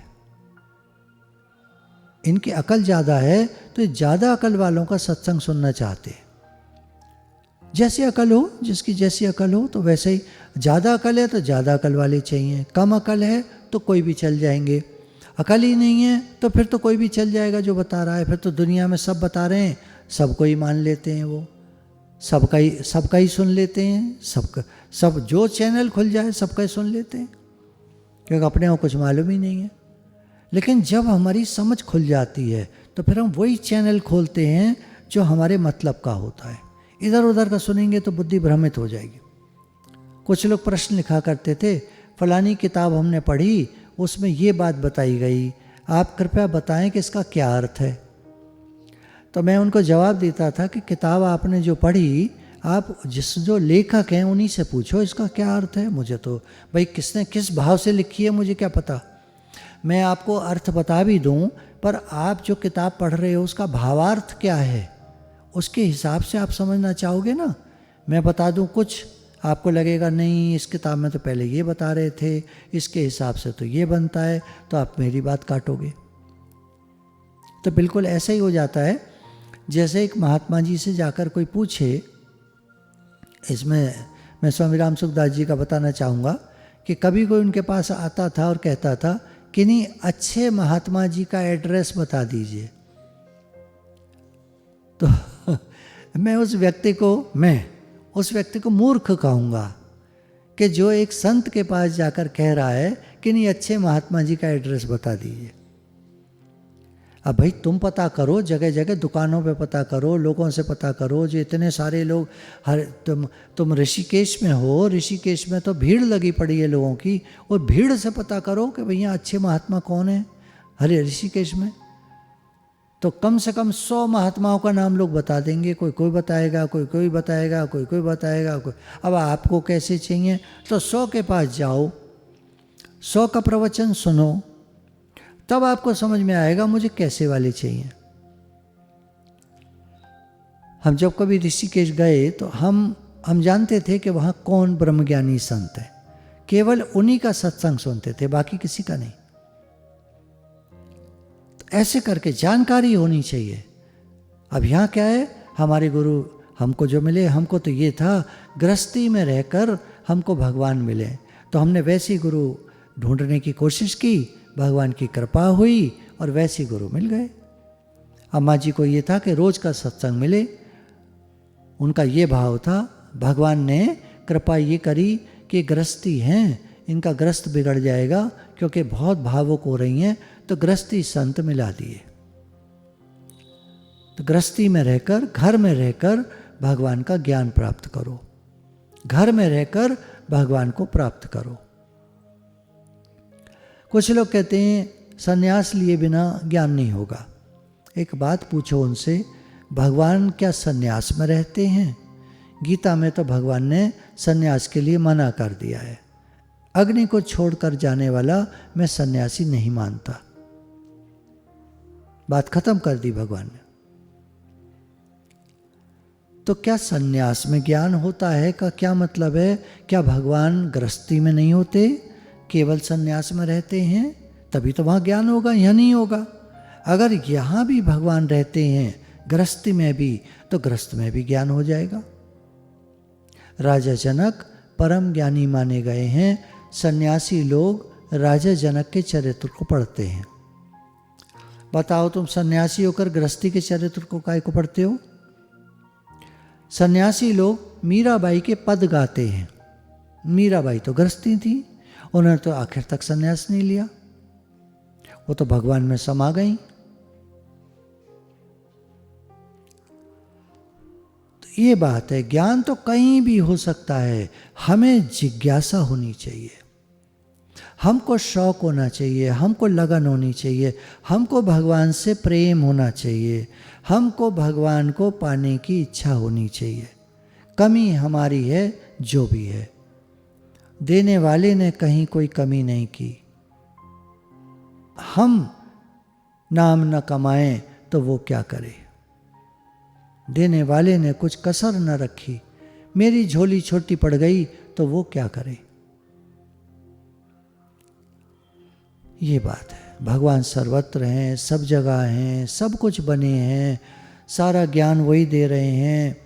इनकी अकल ज़्यादा है, तो ज़्यादा अकल वालों का सत्संग सुनना चाहते हैं। जैसी अकल हो, जिसकी जैसी अकल हो, तो वैसे ही। ज़्यादा अकल है तो ज़्यादा अकल वाले चाहिए, कम अकल है तो कोई भी चल जाएंगे, अकल ही नहीं है तो फिर तो कोई भी चल जाएगा जो बता रहा है। फिर तो दुनिया में सब बता रहे हैं, सबको ही मान लेते हैं, वो सबका ही सुन लेते हैं, सब जो चैनल खुल जाए सबका ही सुन लेते हैं, क्योंकि अपने को कुछ मालूम ही नहीं है। लेकिन जब हमारी समझ खुल जाती है तो फिर हम वही चैनल खोलते हैं जो हमारे मतलब का होता है। इधर उधर का सुनेंगे तो बुद्धि भ्रमित हो जाएगी, कुछ लोग प्रश्न लिखा करते थे, फलानी किताब हमने पढ़ी, उसमें ये बात बताई गई, आप कृपया बताएं कि इसका क्या अर्थ है। तो मैं उनको जवाब देता था कि किताब आपने जो पढ़ी, आप जो लेखक हैं उन्हीं से पूछो इसका क्या अर्थ है। मुझे तो भाई किसने किस भाव से लिखी है मुझे क्या पता। मैं आपको अर्थ बता भी दूं, पर आप जो किताब पढ़ रहे हो उसका भावार्थ क्या है, उसके हिसाब से आप समझना चाहोगे ना। मैं बता दूं कुछ, आपको लगेगा नहीं इस किताब में तो पहले ये बता रहे थे, इसके हिसाब से तो ये बनता है, तो आप मेरी बात काटोगे। तो बिल्कुल ऐसा ही हो जाता है जैसे एक महात्मा जी से जाकर कोई पूछे। इसमें मैं स्वामी राम सुखदास जी का बताना चाहूँगा कि कभी कोई उनके पास आता था और कहता था कि नहीं अच्छे महात्मा जी का एड्रेस बता दीजिए। तो मैं उस व्यक्ति को मूर्ख कहूँगा कि जो एक संत के पास जाकर कह रहा है कि नहीं अच्छे महात्मा जी का एड्रेस बता दीजिए। अब भाई तुम पता करो, जगह जगह दुकानों पे पता करो, लोगों से पता करो, जो इतने सारे लोग तुम ऋषिकेश में हो, ऋषिकेश में तो भीड़ लगी पड़ी है लोगों की, और भीड़ से पता करो कि भैया अच्छे महात्मा कौन है हरे ऋषिकेश में। तो कम से कम 100 महात्माओं का नाम लोग बता देंगे, कोई बताएगा, कोई बताएगा, कोई बताएगा, कोई। अब आपको कैसे चाहिए, तो 100 के पास जाओ, 100 का प्रवचन सुनो, तब आपको समझ में आएगा मुझे कैसे वाले चाहिए। हम जब कभी ऋषिकेश गए तो हम जानते थे कि वहाँ कौन ब्रह्मज्ञानी संत है, केवल उन्हीं का सत्संग सुनते थे, बाकी किसी का नहीं। तो ऐसे करके जानकारी होनी चाहिए। अब यहाँ क्या है, हमारे गुरु हमको जो मिले, हमको तो ये था गृहस्थी में रहकर हमको भगवान मिले, तो हमने वैसे गुरु ढूंढने की कोशिश की, भगवान की कृपा हुई और वैसे गुरु मिल गए। अम्मा जी को ये था कि रोज का सत्संग मिले, उनका ये भाव था। भगवान ने कृपा ये करी कि गृहस्थी हैं, इनका गृहस्थ बिगड़ जाएगा क्योंकि बहुत भावुक हो रही हैं, तो गृहस्थी संत मिला दिए। तो गृहस्थी में रहकर, घर में रहकर भगवान का ज्ञान प्राप्त करो, घर में रहकर भगवान को प्राप्त करो। कुछ लोग कहते हैं सन्यास लिए बिना ज्ञान नहीं होगा। एक बात पूछो उनसे, भगवान क्या सन्यास में रहते हैं? गीता में तो भगवान ने सन्यास के लिए मना कर दिया है। अग्नि को छोड़कर जाने वाला मैं सन्यासी नहीं मानता। बात खत्म कर दी भगवान ने। तो क्या सन्यास में ज्ञान होता है का क्या मतलब है? क्या भगवान गृहस्थी में नहीं होते, केवल सन्यास में रहते हैं? तभी तो वहाँ ज्ञान होगा, यहाँ नहीं होगा। अगर यहाँ भी भगवान रहते हैं गृहस्थी में भी, तो गृहस्थ में भी ज्ञान हो जाएगा। राजा जनक परम ज्ञानी माने गए हैं। सन्यासी लोग राजा जनक के चरित्र को पढ़ते हैं। बताओ तुम सन्यासी होकर गृहस्थी के चरित्र को काहे को पढ़ते हो? सन्यासी लोग मीराबाई के पद गाते हैं। मीराबाई तो गृहस्थी थी, उन्होंने तो आखिर तक सन्यास नहीं लिया, वो तो भगवान में समा गई। तो ये बात है, ज्ञान तो कहीं भी हो सकता है, हमें जिज्ञासा होनी चाहिए, हमको शौक होना चाहिए, हमको लगन होनी चाहिए, हमको भगवान से प्रेम होना चाहिए, हमको भगवान को पाने की इच्छा होनी चाहिए। कमी हमारी है जो भी है, देने वाले ने कहीं कोई कमी नहीं की। हम नाम न कमाएं तो वो क्या करे? देने वाले ने कुछ कसर न रखी, मेरी झोली छोटी पड़ गई तो वो क्या करे? ये बात है। भगवान सर्वत्र हैं, सब जगह हैं, सब कुछ बने हैं, सारा ज्ञान वही दे रहे हैं।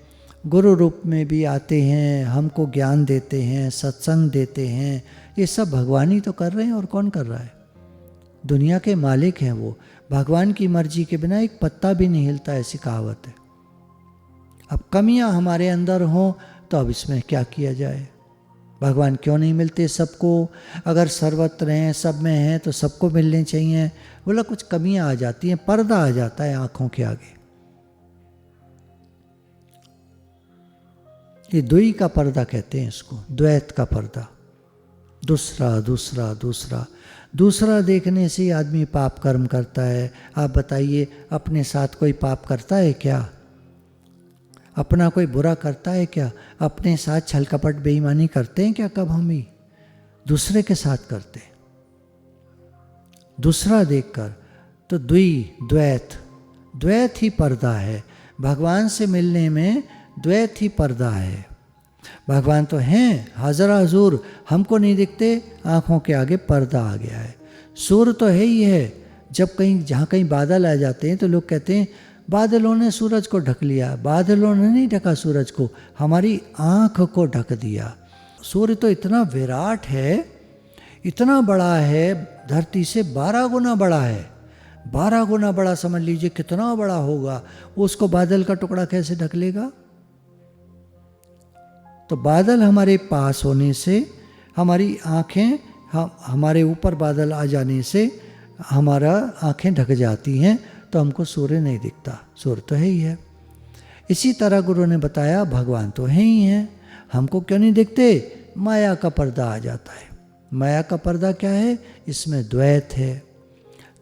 गुरु रूप में भी आते हैं, हमको ज्ञान देते हैं, सत्संग देते हैं। ये सब भगवान ही तो कर रहे हैं, और कौन कर रहा है? दुनिया के मालिक हैं वो। भगवान की मर्जी के बिना एक पत्ता भी नहीं हिलता, ऐसी कहावत है। अब कमियां हमारे अंदर हों तो अब इसमें क्या किया जाए? भगवान क्यों नहीं मिलते सबको? अगर सर्वत्र हैं, सब में हैं, तो सबको मिलने चाहिए। बोला कुछ कमियां आ जाती हैं, पर्दा आ जाता है आंखों के आगे। ये द्वि का पर्दा कहते हैं इसको, द्वैत का पर्दा। दूसरा दूसरा दूसरा दूसरा देखने से ही आदमी पाप कर्म करता है। आप बताइए, अपने साथ कोई पाप करता है क्या? अपना कोई बुरा करता है क्या? अपने साथ छल कपट बेईमानी करते हैं क्या? कब हम ही दूसरे के साथ करते हैं। दूसरा देखकर तो द्वैत, द्वैत ही पर्दा है। भगवान से मिलने में द्वैत ही पर्दा है। भगवान तो हैं हाजरा हजूर, हमको नहीं दिखते, आँखों के आगे पर्दा आ गया है। सूर्य तो है ही है। जब कहीं जहाँ कहीं बादल आ जाते हैं तो लोग कहते हैं बादलों ने सूरज को ढक लिया। बादलों ने नहीं ढका सूरज को, हमारी आँख को ढक दिया। सूर्य तो इतना विराट है, इतना बड़ा है, धरती से 12 गुना बड़ा है। 12 गुना बड़ा समझ लीजिए, कितना बड़ा होगा। उसको बादल का टुकड़ा कैसे ढक लेगा? तो बादल हमारे पास होने से हमारी आँखें, हमारे ऊपर बादल आ जाने से हमारा आँखें ढक जाती हैं, तो हमको सूर्य नहीं दिखता। सूर्य तो है ही है। इसी तरह गुरु ने बताया भगवान तो है ही हैं, हमको क्यों नहीं दिखते? माया का पर्दा आ जाता है। माया का पर्दा क्या है? इसमें द्वैत है।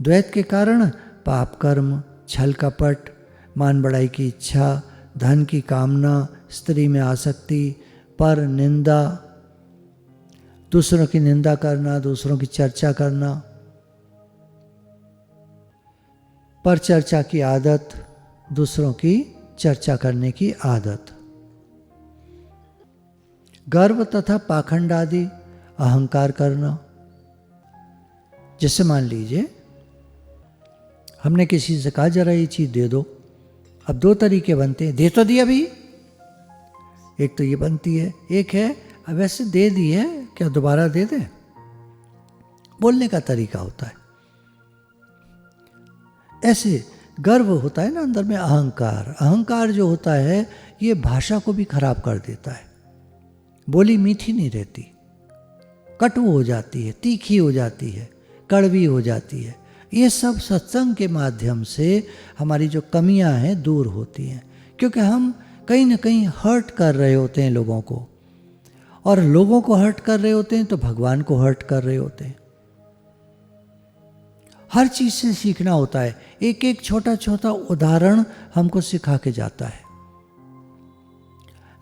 द्वैत के कारण पाप कर्म, छल कपट, मान बढ़ाई की इच्छा, धन की कामना, स्त्री में आसक्ति, पर निंदा, दूसरों की निंदा करना, दूसरों की चर्चा करना, पर चर्चा की आदत, दूसरों की चर्चा करने की आदत, गर्व तथा पाखंड आदि, अहंकार करना। जैसे मान लीजिए हमने किसी से कहा जरा ये चीज़ दे दो। अब 2 तरीके बनते हैं, दे तो दिया भी, एक तो ये बनती है, एक है अब वैसे दे दी है, क्या दोबारा दे दें? बोलने का तरीका होता है। ऐसे गर्व होता है ना अंदर में, अहंकार। अहंकार जो होता है ये भाषा को भी खराब कर देता है। बोली मीठी नहीं रहती, कटु हो जाती है, तीखी हो जाती है, कड़वी हो जाती है। ये सब सत्संग के माध्यम से हमारी जो कमियां हैं दूर होती हैं, क्योंकि हम कहीं ना कहीं हर्ट कर रहे होते हैं लोगों को, और लोगों को हर्ट कर रहे होते हैं तो भगवान को हर्ट कर रहे होते हैं। हर चीज़ से सीखना होता है। एक एक छोटा छोटा उदाहरण हमको सिखा के जाता है।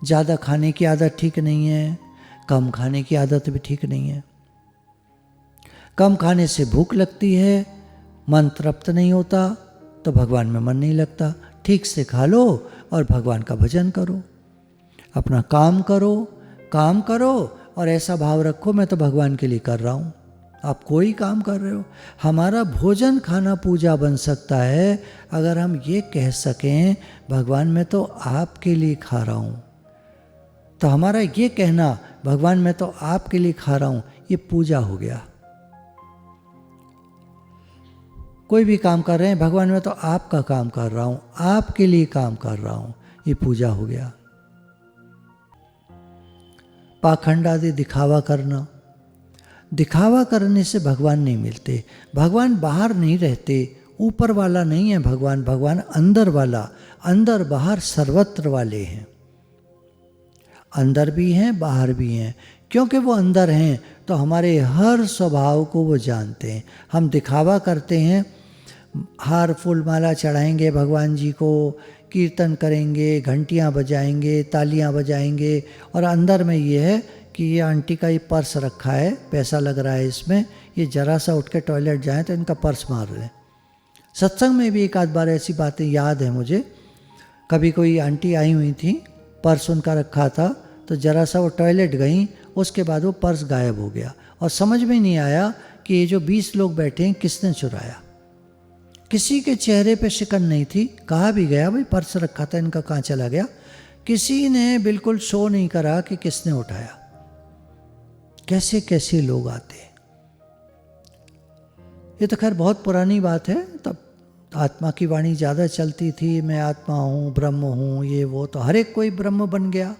ज़्यादा खाने की आदत ठीक नहीं है, कम खाने की आदत भी ठीक नहीं है। कम खाने से भूख लगती है, मन तृप्त नहीं होता, तो भगवान में मन नहीं लगता। ठीक से खा लो और भगवान का भजन करो, अपना काम करो और ऐसा भाव रखो मैं तो भगवान के लिए कर रहा हूँ। आप कोई काम कर रहे हो। हमारा भोजन खाना पूजा बन सकता है अगर हम ये कह सकें भगवान मैं तो आपके लिए खा रहा हूँ। तो हमारा ये कहना भगवान मैं तो आपके लिए खा रहा हूँ, ये पूजा हो गया। कोई भी काम कर रहे हैं, भगवान मैं तो आपका काम कर रहा हूँ, आपके लिए काम कर रहा हूँ, ये पूजा हो गया। पाखंड आदि, दिखावा करना। दिखावा करने से भगवान नहीं मिलते। भगवान बाहर नहीं रहते, ऊपर वाला नहीं है भगवान। भगवान अंदर वाला, अंदर बाहर सर्वत्र वाले हैं। अंदर भी हैं, बाहर भी हैं। क्योंकि वो अंदर हैं तो हमारे हर स्वभाव को वो जानते हैं। हम दिखावा करते हैं, हार फूल माला चढ़ाएंगे भगवान जी को, कीर्तन करेंगे, घंटियाँ बजाएंगे, तालियाँ बजाएंगे, और अंदर में ये है कि ये आंटी का ये पर्स रखा है, पैसा लग रहा है इसमें, ये जरा सा उठ के टॉयलेट जाएं तो इनका पर्स मार रहे हैं। सत्संग में भी एक आध बार ऐसी बातें याद है मुझे। कभी कोई आंटी आई हुई थी, पर्स उनका रखा था, तो जरा सा वो टॉयलेट गई, उसके बाद वो पर्स गायब हो गया और समझ में नहीं आया कि ये जो 20 लोग बैठे हैं किसने चुराया। किसी के चेहरे पे शिकन नहीं थी। कहा भी गया भाई पर्स रखा था, इनका कहाँ चला गया। किसी ने बिल्कुल शो नहीं करा कि किसने उठाया। कैसे कैसे लोग आते हैं। ये तो खैर बहुत पुरानी बात है, तब आत्मा की वाणी ज़्यादा चलती थी, मैं आत्मा हूँ, ब्रह्म हूँ, ये वो, तो हर एक कोई ब्रह्म बन गया।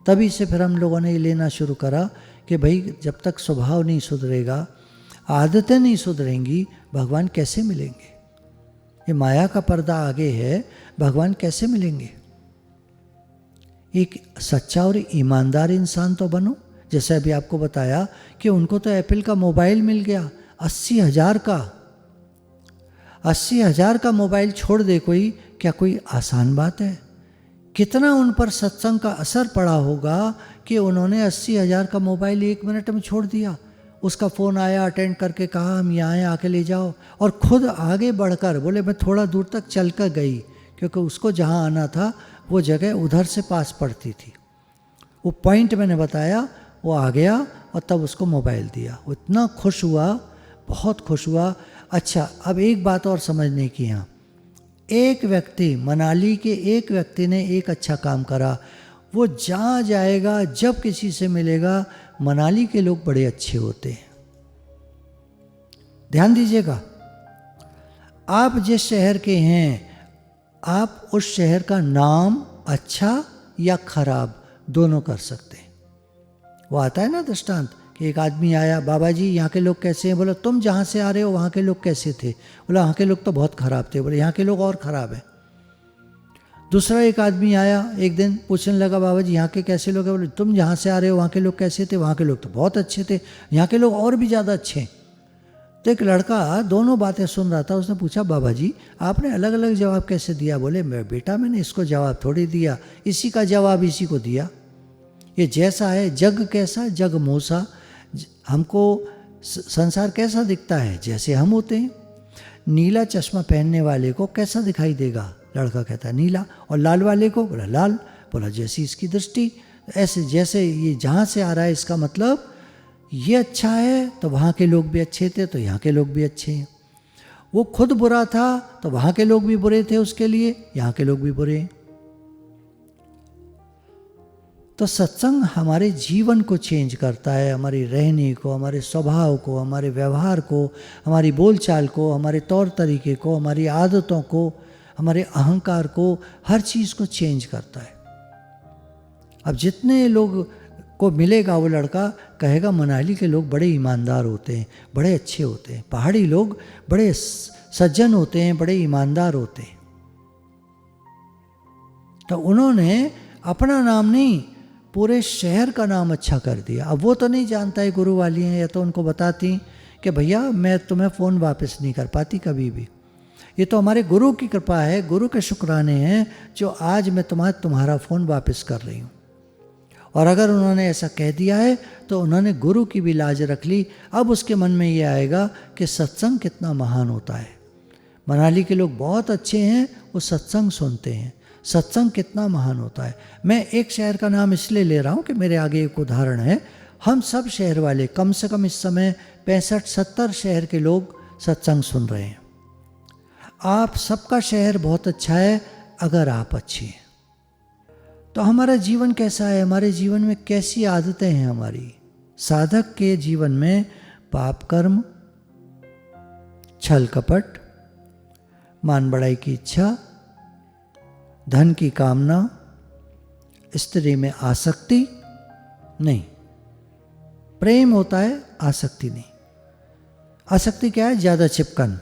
तभी से फिर हम लोगों ने ये लेना शुरू करा कि भाई जब तक स्वभाव नहीं सुधरेगा, आदतें नहीं सुधरेंगी, भगवान कैसे मिलेंगे। ये माया का पर्दा आगे है, भगवान कैसे मिलेंगे। एक सच्चा और ईमानदार इंसान तो बनो। जैसे अभी आपको बताया कि उनको तो एप्पल का मोबाइल मिल गया 80,000 का। 80,000 का मोबाइल छोड़ दे कोई, क्या कोई आसान बात है? कितना उन पर सत्संग का असर पड़ा होगा कि उन्होंने 80,000 का मोबाइल 1 मिनट में छोड़ दिया। उसका फ़ोन आया, अटेंड करके कहा हम यहाँ हैं, आके ले जाओ, और खुद आगे बढ़कर बोले मैं थोड़ा दूर तक चल कर गई, क्योंकि उसको जहाँ आना था वो जगह उधर से पास पड़ती थी। वो पॉइंट मैंने बताया, वो आ गया और तब उसको मोबाइल दिया। वो इतना खुश हुआ, बहुत खुश हुआ। अच्छा, अब एक बात और समझने की यहाँ, एक व्यक्ति, मनाली के एक व्यक्ति ने एक अच्छा काम करा। वो जहाँ जाएगा, जब किसी से मिलेगा, मनाली के लोग बड़े अच्छे होते हैं। ध्यान दीजिएगा, आप जिस शहर के हैं, आप उस शहर का नाम अच्छा या खराब दोनों कर सकते हैं। वो आता है ना दृष्टांत कि एक आदमी आया, बाबा जी यहाँ के लोग कैसे हैं? बोला तुम जहाँ से आ रहे हो वहाँ के लोग कैसे थे? बोला वहाँ के लोग तो बहुत खराब थे। बोले यहाँ के लोग और ख़राब हैं। दूसरा एक आदमी आया, एक दिन पूछने लगा, बाबा जी यहाँ के कैसे लोग हैं? बोले तुम जहाँ से आ रहे हो वहाँ के लोग कैसे थे? वहाँ के लोग तो बहुत अच्छे थे, यहाँ के लोग और भी ज़्यादा अच्छे हैं। तो एक लड़का दोनों बातें सुन रहा था। उसने पूछा, बाबा जी आपने अलग अलग जवाब कैसे दिया? बोले बेटा मैंने इसको जवाब थोड़ी दिया, इसी का जवाब इसी को दिया। ये जैसा है, जग कैसा, जग मूसा। हमको संसार कैसा दिखता है? जैसे हम होते हैं। नीला चश्मा पहनने वाले को कैसा दिखाई देगा? लड़का कहता है नीला। और लाल वाले को? बोला लाल। बोला जैसी इसकी दृष्टि, ऐसे जैसे ये जहाँ से आ रहा है, इसका मतलब ये अच्छा है तो वहाँ के लोग भी अच्छे थे, तो यहाँ के लोग भी अच्छे हैं। वो खुद बुरा था तो वहाँ के लोग भी बुरे थे उसके लिए, यहाँ के लोग भी बुरे हैं। तो सत्संग हमारे जीवन को चेंज करता है, हमारे रहने को, हमारे स्वभाव को, हमारे व्यवहार को, हमारी बोलचाल को, हमारे तौर तरीके को, हमारी आदतों को, हमारे अहंकार को, हर चीज़ को चेंज करता है। अब जितने लोग को मिलेगा वो लड़का कहेगा मनाली के लोग बड़े ईमानदार होते हैं, बड़े अच्छे होते हैं, पहाड़ी लोग बड़े सज्जन होते हैं, बड़े ईमानदार होते हैं। तो उन्होंने अपना नाम नहीं, पूरे शहर का नाम अच्छा कर दिया। अब वो तो नहीं जानता है गुरु वाली हैं, या तो उनको बताती कि भैया मैं तुम्हें फ़ोन वापस नहीं कर पाती कभी भी, ये तो हमारे गुरु की कृपा है, गुरु के शुक्राने हैं जो आज मैं तुम्हारा फ़ोन वापस कर रही हूँ। और अगर उन्होंने ऐसा कह दिया है तो उन्होंने गुरु की भी लाज रख ली। अब उसके मन में ये आएगा कि सत्संग कितना महान होता है। मनाली के लोग बहुत अच्छे हैं, वो सत्संग सुनते हैं, सत्संग कितना महान होता है। मैं एक शहर का नाम इसलिए ले रहा हूँ कि मेरे आगे एक उदाहरण है। हम सब शहर वाले कम से कम इस समय 65-70 शहर के लोग सत्संग सुन रहे हैं। आप सबका शहर बहुत अच्छा है अगर आप अच्छे हैं। तो हमारा जीवन कैसा है? हमारे जीवन में कैसी आदतें हैं? हमारी साधक के जीवन में पाप कर्म, छल कपट, मान बढ़ाई की इच्छा, धन की कामना, स्त्री में आसक्ति नहीं। प्रेम होता है, आसक्ति नहीं। आसक्ति क्या है? ज़्यादा चिपकन।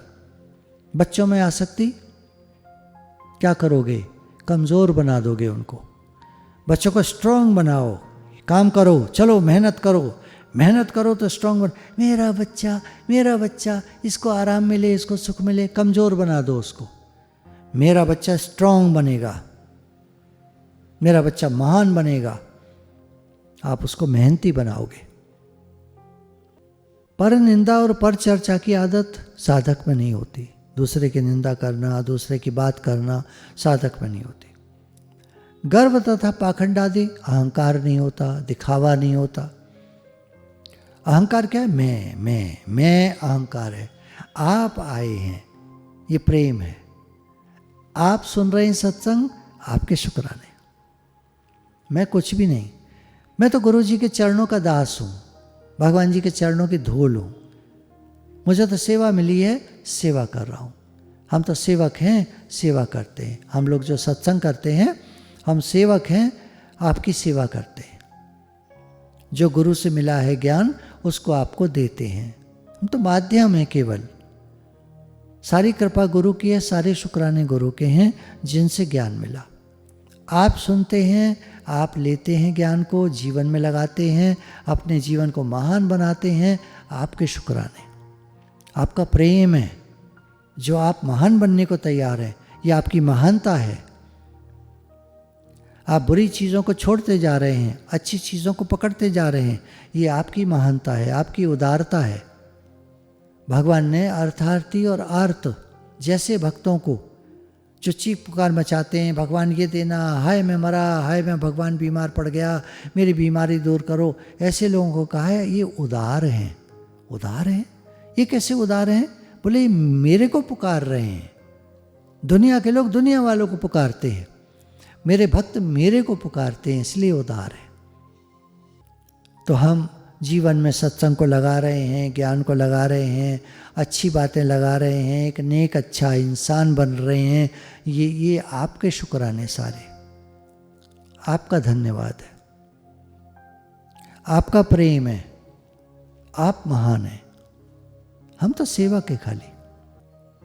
बच्चों में आसक्ति क्या करोगे? कमज़ोर बना दोगे उनको। बच्चों को स्ट्रांग बनाओ, काम करो, चलो मेहनत करो, मेहनत करो तो स्ट्रांग बन। मेरा बच्चा, इसको आराम मिले, इसको सुख मिले, कमज़ोर बना दो उसको। मेरा बच्चा स्ट्रांग बनेगा, मेरा बच्चा महान बनेगा, आप उसको मेहनती बनाओगे। पर निंदा और पर चर्चा की आदत साधक में नहीं होती। दूसरे की निंदा करना, दूसरे की बात करना साधक में नहीं होती। गर्व तथा पाखंड आदि अहंकार नहीं होता, दिखावा नहीं होता। अहंकार क्या है? मैं अहंकार है। आप आए हैं, ये प्रेम है। आप सुन रहे हैं सत्संग, आपके शुक्राने। मैं कुछ भी नहीं, मैं तो गुरु जी के चरणों का दास हूँ, भगवान जी के चरणों की धूल हूँ। मुझे तो सेवा मिली है, सेवा कर रहा हूँ। हम तो सेवक हैं, सेवा करते हैं। हम लोग जो सत्संग करते हैं, हम सेवक हैं, आपकी सेवा करते हैं। जो गुरु से मिला है ज्ञान, उसको आपको देते हैं। हम तो माध्यम हैं केवल। सारी कृपा गुरु की है, सारे शुक्राने गुरु के हैं जिनसे ज्ञान मिला। आप सुनते हैं, आप लेते हैं ज्ञान को, जीवन में लगाते हैं, अपने जीवन को महान बनाते हैं, आपके शुक्राने। आपका प्रेम है, जो आप महान बनने को तैयार हैं, ये आपकी महानता है। आप बुरी चीज़ों को छोड़ते जा रहे हैं, अच्छी चीज़ों को पकड़ते जा रहे हैं, ये आपकी महानता है, आपकी उदारता है। भगवान ने अर्थार्थी और आर्त जैसे भक्तों को जो चीख पुकार मचाते हैं, भगवान ये देना, हाय मैं मरा, हाय मैं भगवान बीमार पड़ गया, मेरी बीमारी दूर करो, ऐसे लोगों को कहा है ये उदार हैं। उदार हैं? ये कैसे उदार हैं? बोले मेरे को पुकार रहे हैं। दुनिया के लोग दुनिया वालों को पुकारते हैं, मेरे भक्त मेरे को पुकारते हैं, इसलिए उदार है। तो हम जीवन में सत्संग को लगा रहे हैं, ज्ञान को लगा रहे हैं, अच्छी बातें लगा रहे हैं, एक नेक अच्छा इंसान बन रहे हैं, ये आपके शुक्राने सारे, आपका धन्यवाद है, आपका प्रेम है, आप महान हैं, हम तो सेवक है खाली।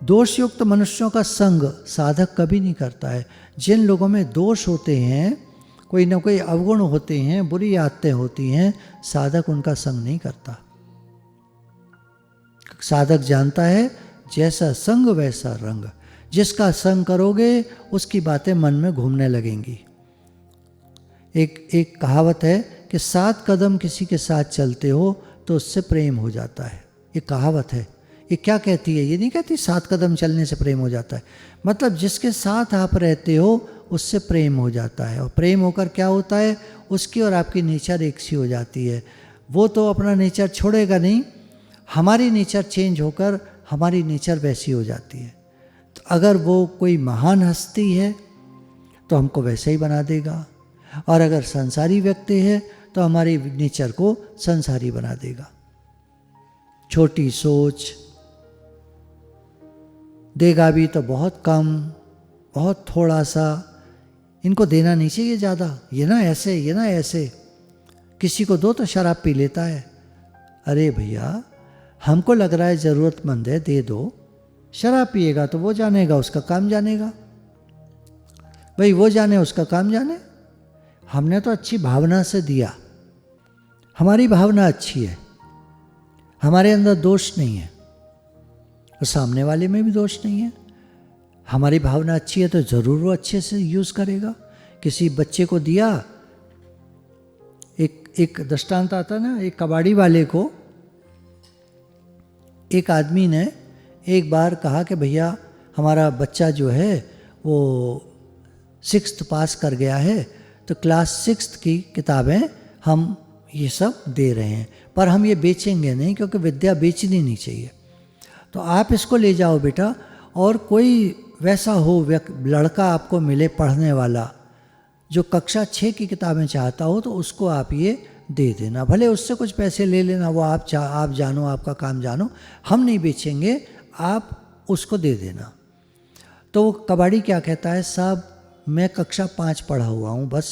दोषयुक्त मनुष्यों का संग साधक कभी नहीं करता है। जिन लोगों में दोष होते हैं, कोई ना कोई अवगुण होते हैं, बुरी आदतें होती हैं, साधक उनका संग नहीं करता। साधक जानता है जैसा संग वैसा रंग। जिसका संग करोगे उसकी बातें मन में घूमने लगेंगी। एक कहावत है कि 7 कदम किसी के साथ चलते हो तो उससे प्रेम हो जाता है। ये कहावत है। ये क्या कहती है? ये नहीं कहती 7 कदम चलने से प्रेम हो जाता है। मतलब जिसके साथ आप रहते हो उससे प्रेम हो जाता है। और प्रेम होकर क्या होता है? उसकी और आपकी नेचर एक सी हो जाती है। वो तो अपना नेचर छोड़ेगा नहीं, हमारी नेचर चेंज होकर हमारी नेचर वैसी हो जाती है। तो अगर वो कोई महान हस्ती है तो हमको वैसे ही बना देगा, और अगर संसारी व्यक्ति है तो हमारी नेचर को संसारी बना देगा। छोटी सोच, देगा भी तो बहुत कम, बहुत थोड़ा सा, इनको देना नहीं चाहिए ज़्यादा, ये ना ऐसे, ये ना ऐसे। किसी को दो तो शराब पी लेता है। अरे भैया, हमको लग रहा है ज़रूरतमंद है, दे दो। शराब पिएगा तो वो जानेगा, उसका काम जानेगा भाई, वो जाने उसका काम जाने। हमने तो अच्छी भावना से दिया, हमारी भावना अच्छी है, हमारे अंदर दोष नहीं है और सामने वाले में भी दोष नहीं है। हमारी भावना अच्छी है तो ज़रूर वो अच्छे से यूज़ करेगा। किसी बच्चे को दिया, एक दृष्टांत आता ना, एक कबाड़ी वाले को एक आदमी ने एक बार कहा कि भैया हमारा बच्चा जो है वो 6th पास कर गया है, तो क्लास 6th की किताबें हम ये सब दे रहे हैं, पर हम ये बेचेंगे नहीं क्योंकि विद्या बेचनी नहीं चाहिए। तो आप इसको ले जाओ बेटा, और कोई वैसा हो लड़का आपको मिले पढ़ने वाला जो कक्षा 6 की किताबें चाहता हो, तो उसको आप ये दे देना। भले उससे कुछ पैसे ले लेना, वो आप जानो, आपका काम जानो, हम नहीं बेचेंगे, आप उसको दे देना। तो वो कबाड़ी क्या कहता है, साहब मैं कक्षा 5 पढ़ा हुआ हूँ, बस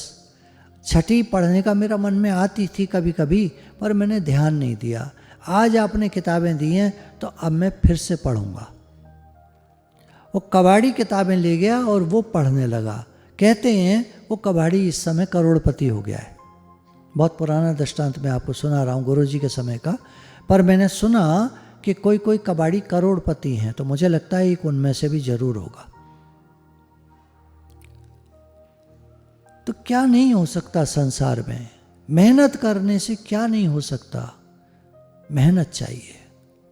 6ठी पढ़ने का मेरा मन में आती थी कभी कभी, पर मैंने ध्यान नहीं दिया। आज आपने किताबें दी हैं तो अब मैं फिर से पढ़ूंगा। वो कबाड़ी किताबें ले गया और वो पढ़ने लगा। कहते हैं वो कबाड़ी इस समय करोड़पति हो गया है। बहुत पुराना दृष्टांत मैं आपको सुना रहा हूँ, गुरुजी के समय का, पर मैंने सुना कि कोई कबाड़ी करोड़पति हैं, तो मुझे लगता है एक उनमें से भी जरूर होगा। तो क्या नहीं हो सकता संसार में? मेहनत करने से क्या नहीं हो सकता? मेहनत चाहिए,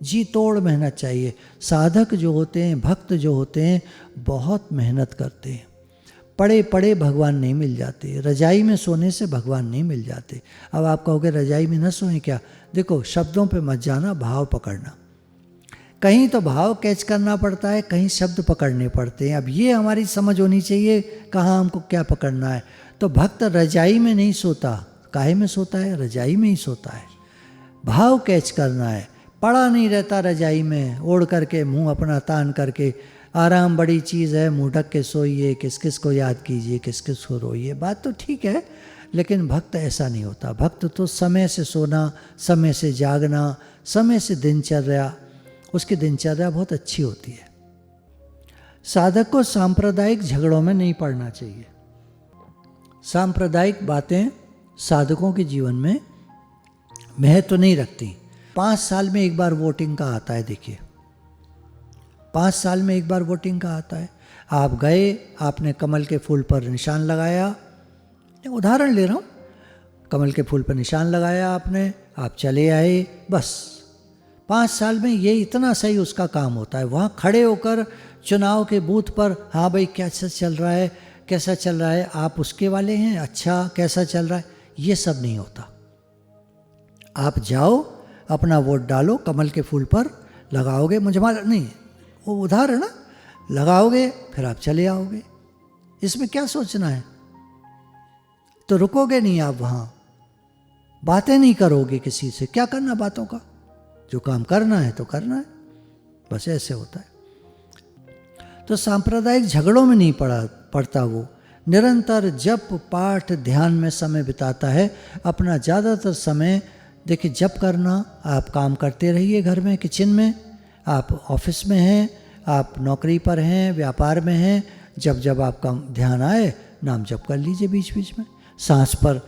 जी तोड़ मेहनत चाहिए। साधक जो होते हैं, भक्त जो होते हैं, बहुत मेहनत करते हैं। पड़े पड़े भगवान नहीं मिल जाते, रजाई में सोने से भगवान नहीं मिल जाते। अब आप कहोगे रजाई में न सोएं क्या? देखो, शब्दों पे मत जाना, भाव पकड़ना। कहीं तो भाव कैच करना पड़ता है, कहीं शब्द पकड़ने पड़ते हैं। अब ये हमारी समझ होनी चाहिए कहाँ हमको क्या पकड़ना है। तो भक्त रजाई में नहीं सोता, काहे में सोता है? रजाई में ही सोता है। भाव कैच करना है, पड़ा नहीं रहता रजाई में ओढ़ करके, मुंह अपना तान करके। आराम बड़ी चीज़ है, मुँह ढक के सोइए, किस किस को याद कीजिए, किस किस को रोइए। बात तो ठीक है, लेकिन भक्त ऐसा नहीं होता। भक्त तो समय से सोना, समय से जागना, समय से दिनचर्या, उसकी दिनचर्या बहुत अच्छी होती है। साधक को सांप्रदायिक झगड़ों में नहीं पड़ना चाहिए। सांप्रदायिक बातें साधकों के जीवन में महत्व नहीं रखती। 5 साल में एक बार वोटिंग का आता है, देखिए 5 साल में एक बार वोटिंग का आता है। आप गए, आपने कमल के फूल पर निशान लगाया, उदाहरण ले रहा हूँ, कमल के फूल पर निशान लगाया आपने, आप चले आए, बस 5 साल में ये इतना सही उसका काम होता है। वहाँ खड़े होकर चुनाव के बूथ पर, हाँ भाई कैसा चल रहा है, कैसा चल रहा है, आप उसके वाले हैं, अच्छा कैसा चल रहा है, ये सब नहीं होता। आप जाओ, अपना वोट डालो, कमल के फूल पर लगाओगे, मुझे मालूम नहीं, वो उदाहरण ना, लगाओगे फिर आप चले आओगे। इसमें क्या सोचना है? तो रुकोगे नहीं आप वहाँ, बातें नहीं करोगे किसी से, क्या करना बातों का, जो काम करना है तो करना है, बस ऐसे होता है। तो सांप्रदायिक झगड़ों में नहीं पड़ता वो, निरंतर जप पाठ ध्यान में समय बिताता है। अपना ज़्यादातर समय देखिए जप करना, आप काम करते रहिए घर में, किचन में, आप ऑफिस में हैं, आप नौकरी पर हैं, व्यापार में हैं, जब जब आपका ध्यान आए नाम जप कर लीजिए, बीच बीच में सांस पर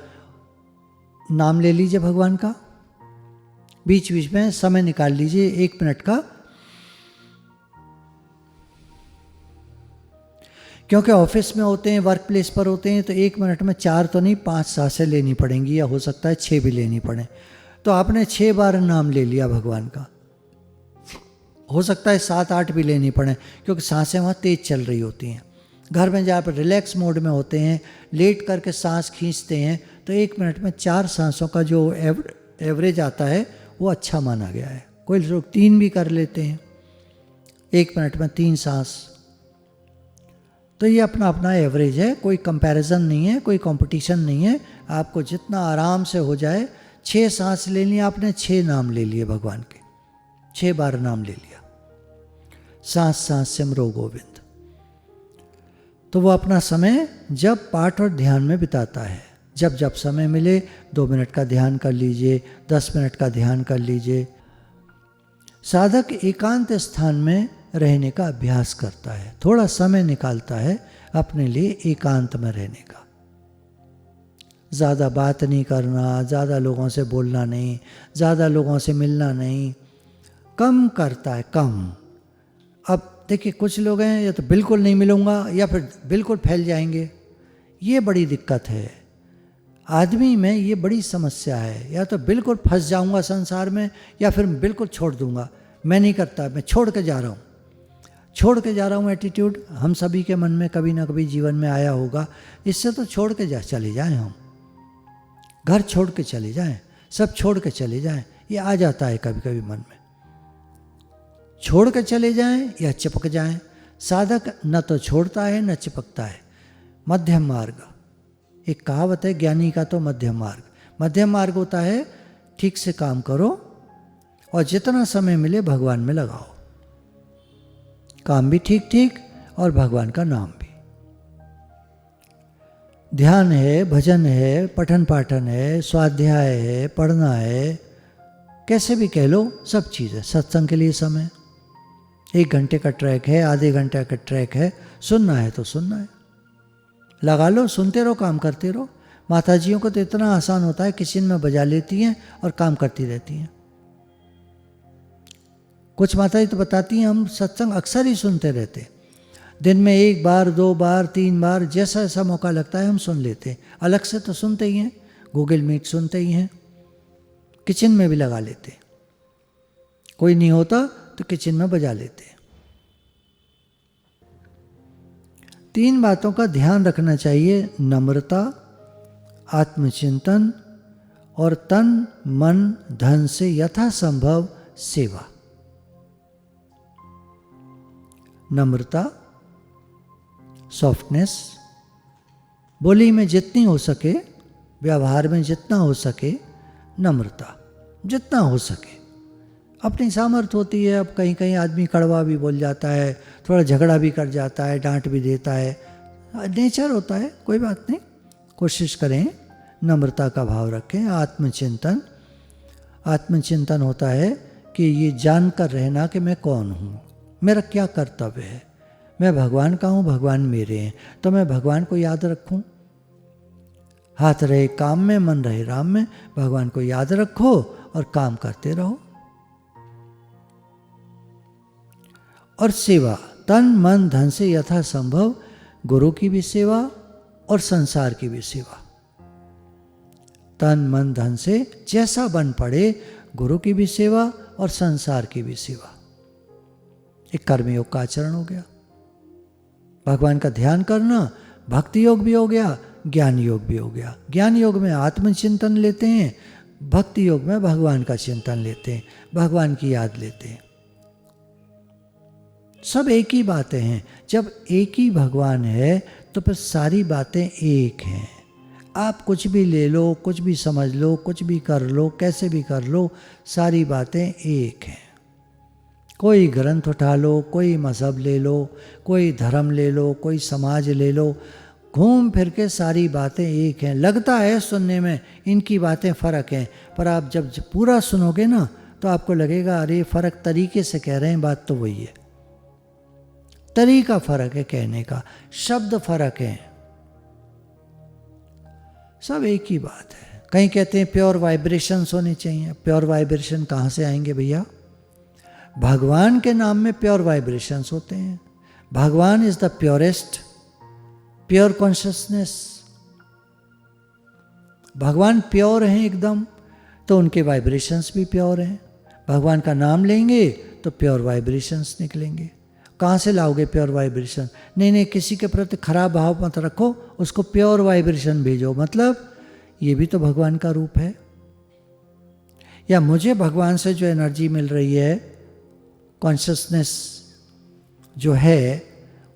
नाम ले लीजिए भगवान का, बीच बीच में समय निकाल लीजिए 1 मिनट का, क्योंकि ऑफिस में होते हैं, वर्क प्लेस पर होते हैं, तो 1 मिनट में 4 तो नहीं 5 सांसें लेनी पड़ेंगी, या हो सकता है 6 भी लेनी पड़े। तो आपने 6 बार नाम ले लिया भगवान का, हो सकता है 7-8 भी लेनी पड़े, क्योंकि सांसें वहाँ तेज चल रही होती हैं। घर में जहाँ पर रिलैक्स मोड में होते हैं, लेट करके सांस खींचते हैं, तो 1 मिनट में 4 सांसों का जो एवरेज आता है वो अच्छा माना गया है। कोई लोग 3 भी कर लेते हैं, 1 मिनट में 3 सांस। तो ये अपना अपना एवरेज है, कोई कंपैरिजन नहीं है, कोई कंपटीशन नहीं है। आपको जितना आराम से हो जाए, 6 सांस ले ली आपने, 6 नाम ले लिए भगवान के, 6 बार नाम ले लिया, सांस सांस सिमरो गोविंद। तो वो अपना समय जब पाठ और ध्यान में बिताता है। जब जब समय मिले 2 मिनट का ध्यान कर लीजिए, 10 मिनट का ध्यान कर लीजिए। साधक एकांत स्थान में रहने का अभ्यास करता है, थोड़ा समय निकालता है अपने लिए एकांत में रहने का। ज़्यादा बात नहीं करना, ज़्यादा लोगों से बोलना नहीं, ज़्यादा लोगों से मिलना नहीं, कम करता है, कम। अब देखिए कुछ लोग हैं, या तो बिल्कुल नहीं मिलूँगा या फिर बिल्कुल फैल जाएंगे, ये बड़ी दिक्कत है। आदमी में ये बड़ी समस्या है, या तो बिल्कुल फंस जाऊँगा संसार में, या फिर बिल्कुल छोड़ दूँगा, मैं नहीं करता, मैं छोड़ के जा रहा हूँ, छोड़ के जा रहा हूँ एटीट्यूड हम सभी के मन में कभी ना कभी जीवन में आया होगा। इससे तो छोड़ के चले जाएं, हम घर छोड़ के चले जाएं, सब छोड़ के चले जाएं, ये आ जाता है कभी कभी मन में। छोड़ के चले जाएं या चिपक जाएं। साधक न तो छोड़ता है न चिपकता है, मध्यम मार्ग। एक कहावत है, ज्ञानी का तो मध्यम मार्ग। मध्यम मार्ग होता है ठीक से काम करो और जितना समय मिले भगवान में लगाओ, काम भी ठीक ठीक और भगवान का नाम भी। ध्यान है, भजन है, पठन पाठन है, स्वाध्याय है, पढ़ना है, कैसे भी कह लो, सब चीज़ है। सत्संग के लिए समय 1 घंटे का ट्रैक है, आधे घंटे का ट्रैक है, सुनना है तो सुनना है, लगा लो, सुनते रहो, काम करते रहो। माताजियों को तो इतना आसान होता है, किचन में बजा लेती हैं और काम करती रहती हैं। कुछ माताजी तो बताती हैं हम सत्संग अक्सर ही सुनते रहते, दिन में 1 बार 2 बार 3 बार, जैसा जैसा मौका लगता है हम सुन लेते हैं। अलग से तो सुनते ही हैं, गूगल मीट सुनते ही हैं, किचन में भी लगा लेते, कोई नहीं होता तो किचन में बजा लेते। 3 बातों का ध्यान रखना चाहिए, नम्रता, आत्मचिंतन और तन मन धन से यथासंभव सेवा। नम्रता, सॉफ्टनेस, बोली में जितनी हो सके, व्यवहार में जितना हो सके, नम्रता जितना हो सके। अपनी सामर्थ्य होती है, अब कहीं कहीं आदमी कड़वा भी बोल जाता है, थोड़ा झगड़ा भी कर जाता है, डांट भी देता है, नेचर होता है, कोई बात नहीं। कोशिश करें नम्रता का भाव रखें। आत्मचिंतन, आत्मचिंतन होता है कि ये जानकर रहना कि मैं कौन हूँ, मेरा क्या कर्तव्य है, मैं भगवान का हूँ, भगवान मेरे हैं, तो मैं भगवान को याद रखूँ, हाथ रहे काम में, मन रहे राम में। भगवान को याद रखो और काम करते रहो। और सेवा, तन मन धन से यथा संभव गुरु की भी सेवा और संसार की भी सेवा। तन मन धन से जैसा बन पड़े गुरु की भी सेवा और संसार की भी सेवा। एक कर्मयोग का आचरण हो गया। भगवान का ध्यान करना भक्ति योग भी हो गया, ज्ञान योग भी हो गया। ज्ञान योग में आत्मचिंतन लेते हैं, भक्ति योग में भगवान का चिंतन लेते हैं, भगवान की याद लेते हैं। सब एक ही बातें हैं। जब एक ही भगवान है तो फिर सारी बातें एक हैं। आप कुछ भी ले लो, कुछ भी समझ लो, कुछ भी कर लो, कैसे भी कर लो, सारी बातें एक हैं। कोई ग्रंथ उठा लो, कोई मजहब ले लो, कोई धर्म ले लो, कोई समाज ले लो, घूम फिर के सारी बातें एक हैं। लगता है सुनने में इनकी बातें फ़र्क हैं, पर आप जब पूरा सुनोगे ना तो आपको लगेगा अरे फ़र्क तरीके से कह रहे हैं, बात तो वही है। तरीका फ़र्क है कहने का, शब्द फ़र्क है, सब एक ही बात है। कहीं कहते हैं प्योर वाइब्रेशंस होने चाहिए। प्योर वाइब्रेशन कहाँ से आएंगे भैया? भगवान के नाम में प्योर वाइब्रेशंस होते हैं। भगवान is the purest, pure consciousness. भगवान प्योर हैं एकदम, तो उनके वाइब्रेशंस भी प्योर हैं। भगवान का नाम लेंगे तो प्योर वाइब्रेशंस निकलेंगे। कहाँ से लाओगे प्योर वाइब्रेशन? नहीं, किसी के प्रति खराब भाव मत रखो, उसको प्योर वाइब्रेशन भेजो। मतलब ये भी तो भगवान का रूप है। या मुझे भगवान से जो एनर्जी मिल रही है, कॉन्शियसनेस जो है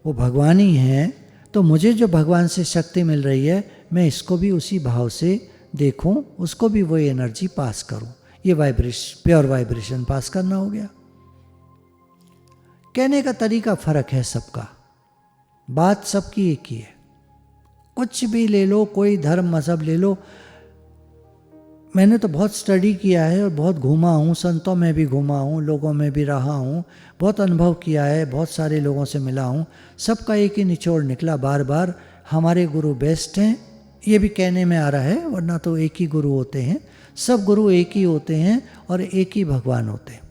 वो भगवान ही है, तो मुझे जो भगवान से शक्ति मिल रही है, मैं इसको भी उसी भाव से देखूं, उसको भी वही एनर्जी पास करूं। ये वाइब्रेशन, प्योर वाइब्रेशन पास करना हो गया। कहने का तरीका फर्क है सबका, बात सबकी एक ही है। कुछ भी ले लो, कोई धर्म मजहब ले लो। मैंने तो बहुत स्टडी किया है और बहुत घूमा हूँ, संतों में भी घूमा हूँ, लोगों में भी रहा हूँ, बहुत अनुभव किया है, बहुत सारे लोगों से मिला हूँ। सबका एक ही निचोड़ निकला बार बार, हमारे गुरु बेस्ट हैं। ये भी कहने में आ रहा है, वरना तो एक ही गुरु होते हैं। सब गुरु एक ही होते हैं और एक ही भगवान होते हैं।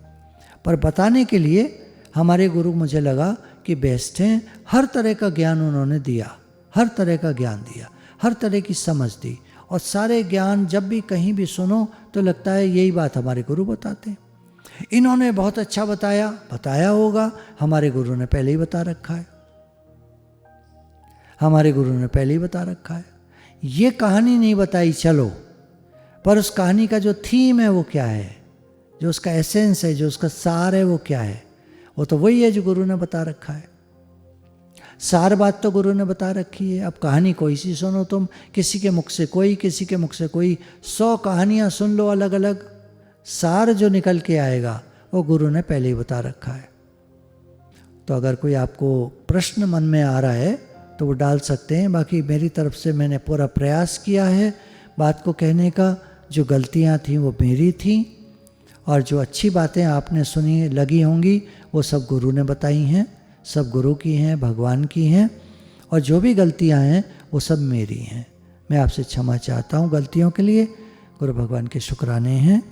पर बताने के लिए हमारे गुरु मुझे लगा कि बेस्ट हैं। हर तरह का ज्ञान उन्होंने दिया, हर तरह का ज्ञान दिया, हर तरह की समझ दी। और सारे ज्ञान जब भी कहीं भी सुनो तो लगता है यही बात हमारे गुरु बताते हैं। इन्होंने बहुत अच्छा बताया होगा, हमारे गुरु ने पहले ही बता रखा है, हमारे गुरु ने पहले ही बता रखा है। ये कहानी नहीं बताई चलो, पर उस कहानी का जो थीम है वो क्या है, जो उसका एसेंस है, जो उसका सार है वो क्या है, वो तो वही है जो गुरु ने बता रखा है। सार बात तो गुरु ने बता रखी है। अब कहानी कोई सी सुनो तुम, किसी के मुख से कोई, किसी के मुख से कोई, 100 कहानियाँ सुन लो अलग अलग, सार जो निकल के आएगा वो गुरु ने पहले ही बता रखा है। तो अगर कोई आपको प्रश्न मन में आ रहा है तो वो डाल सकते हैं। बाकी मेरी तरफ से मैंने पूरा प्रयास किया है बात को कहने का। जो गलतियाँ थीं वो मेरी थीं, और जो अच्छी बातें आपने सुनी लगी होंगी वो सब गुरु ने बताई हैं, सब गुरु की हैं, भगवान की हैं। और जो भी गलतियां हैं वो सब मेरी हैं। मैं आपसे क्षमा चाहता हूँ गलतियों के लिए। गुरु भगवान के शुक्राने हैं।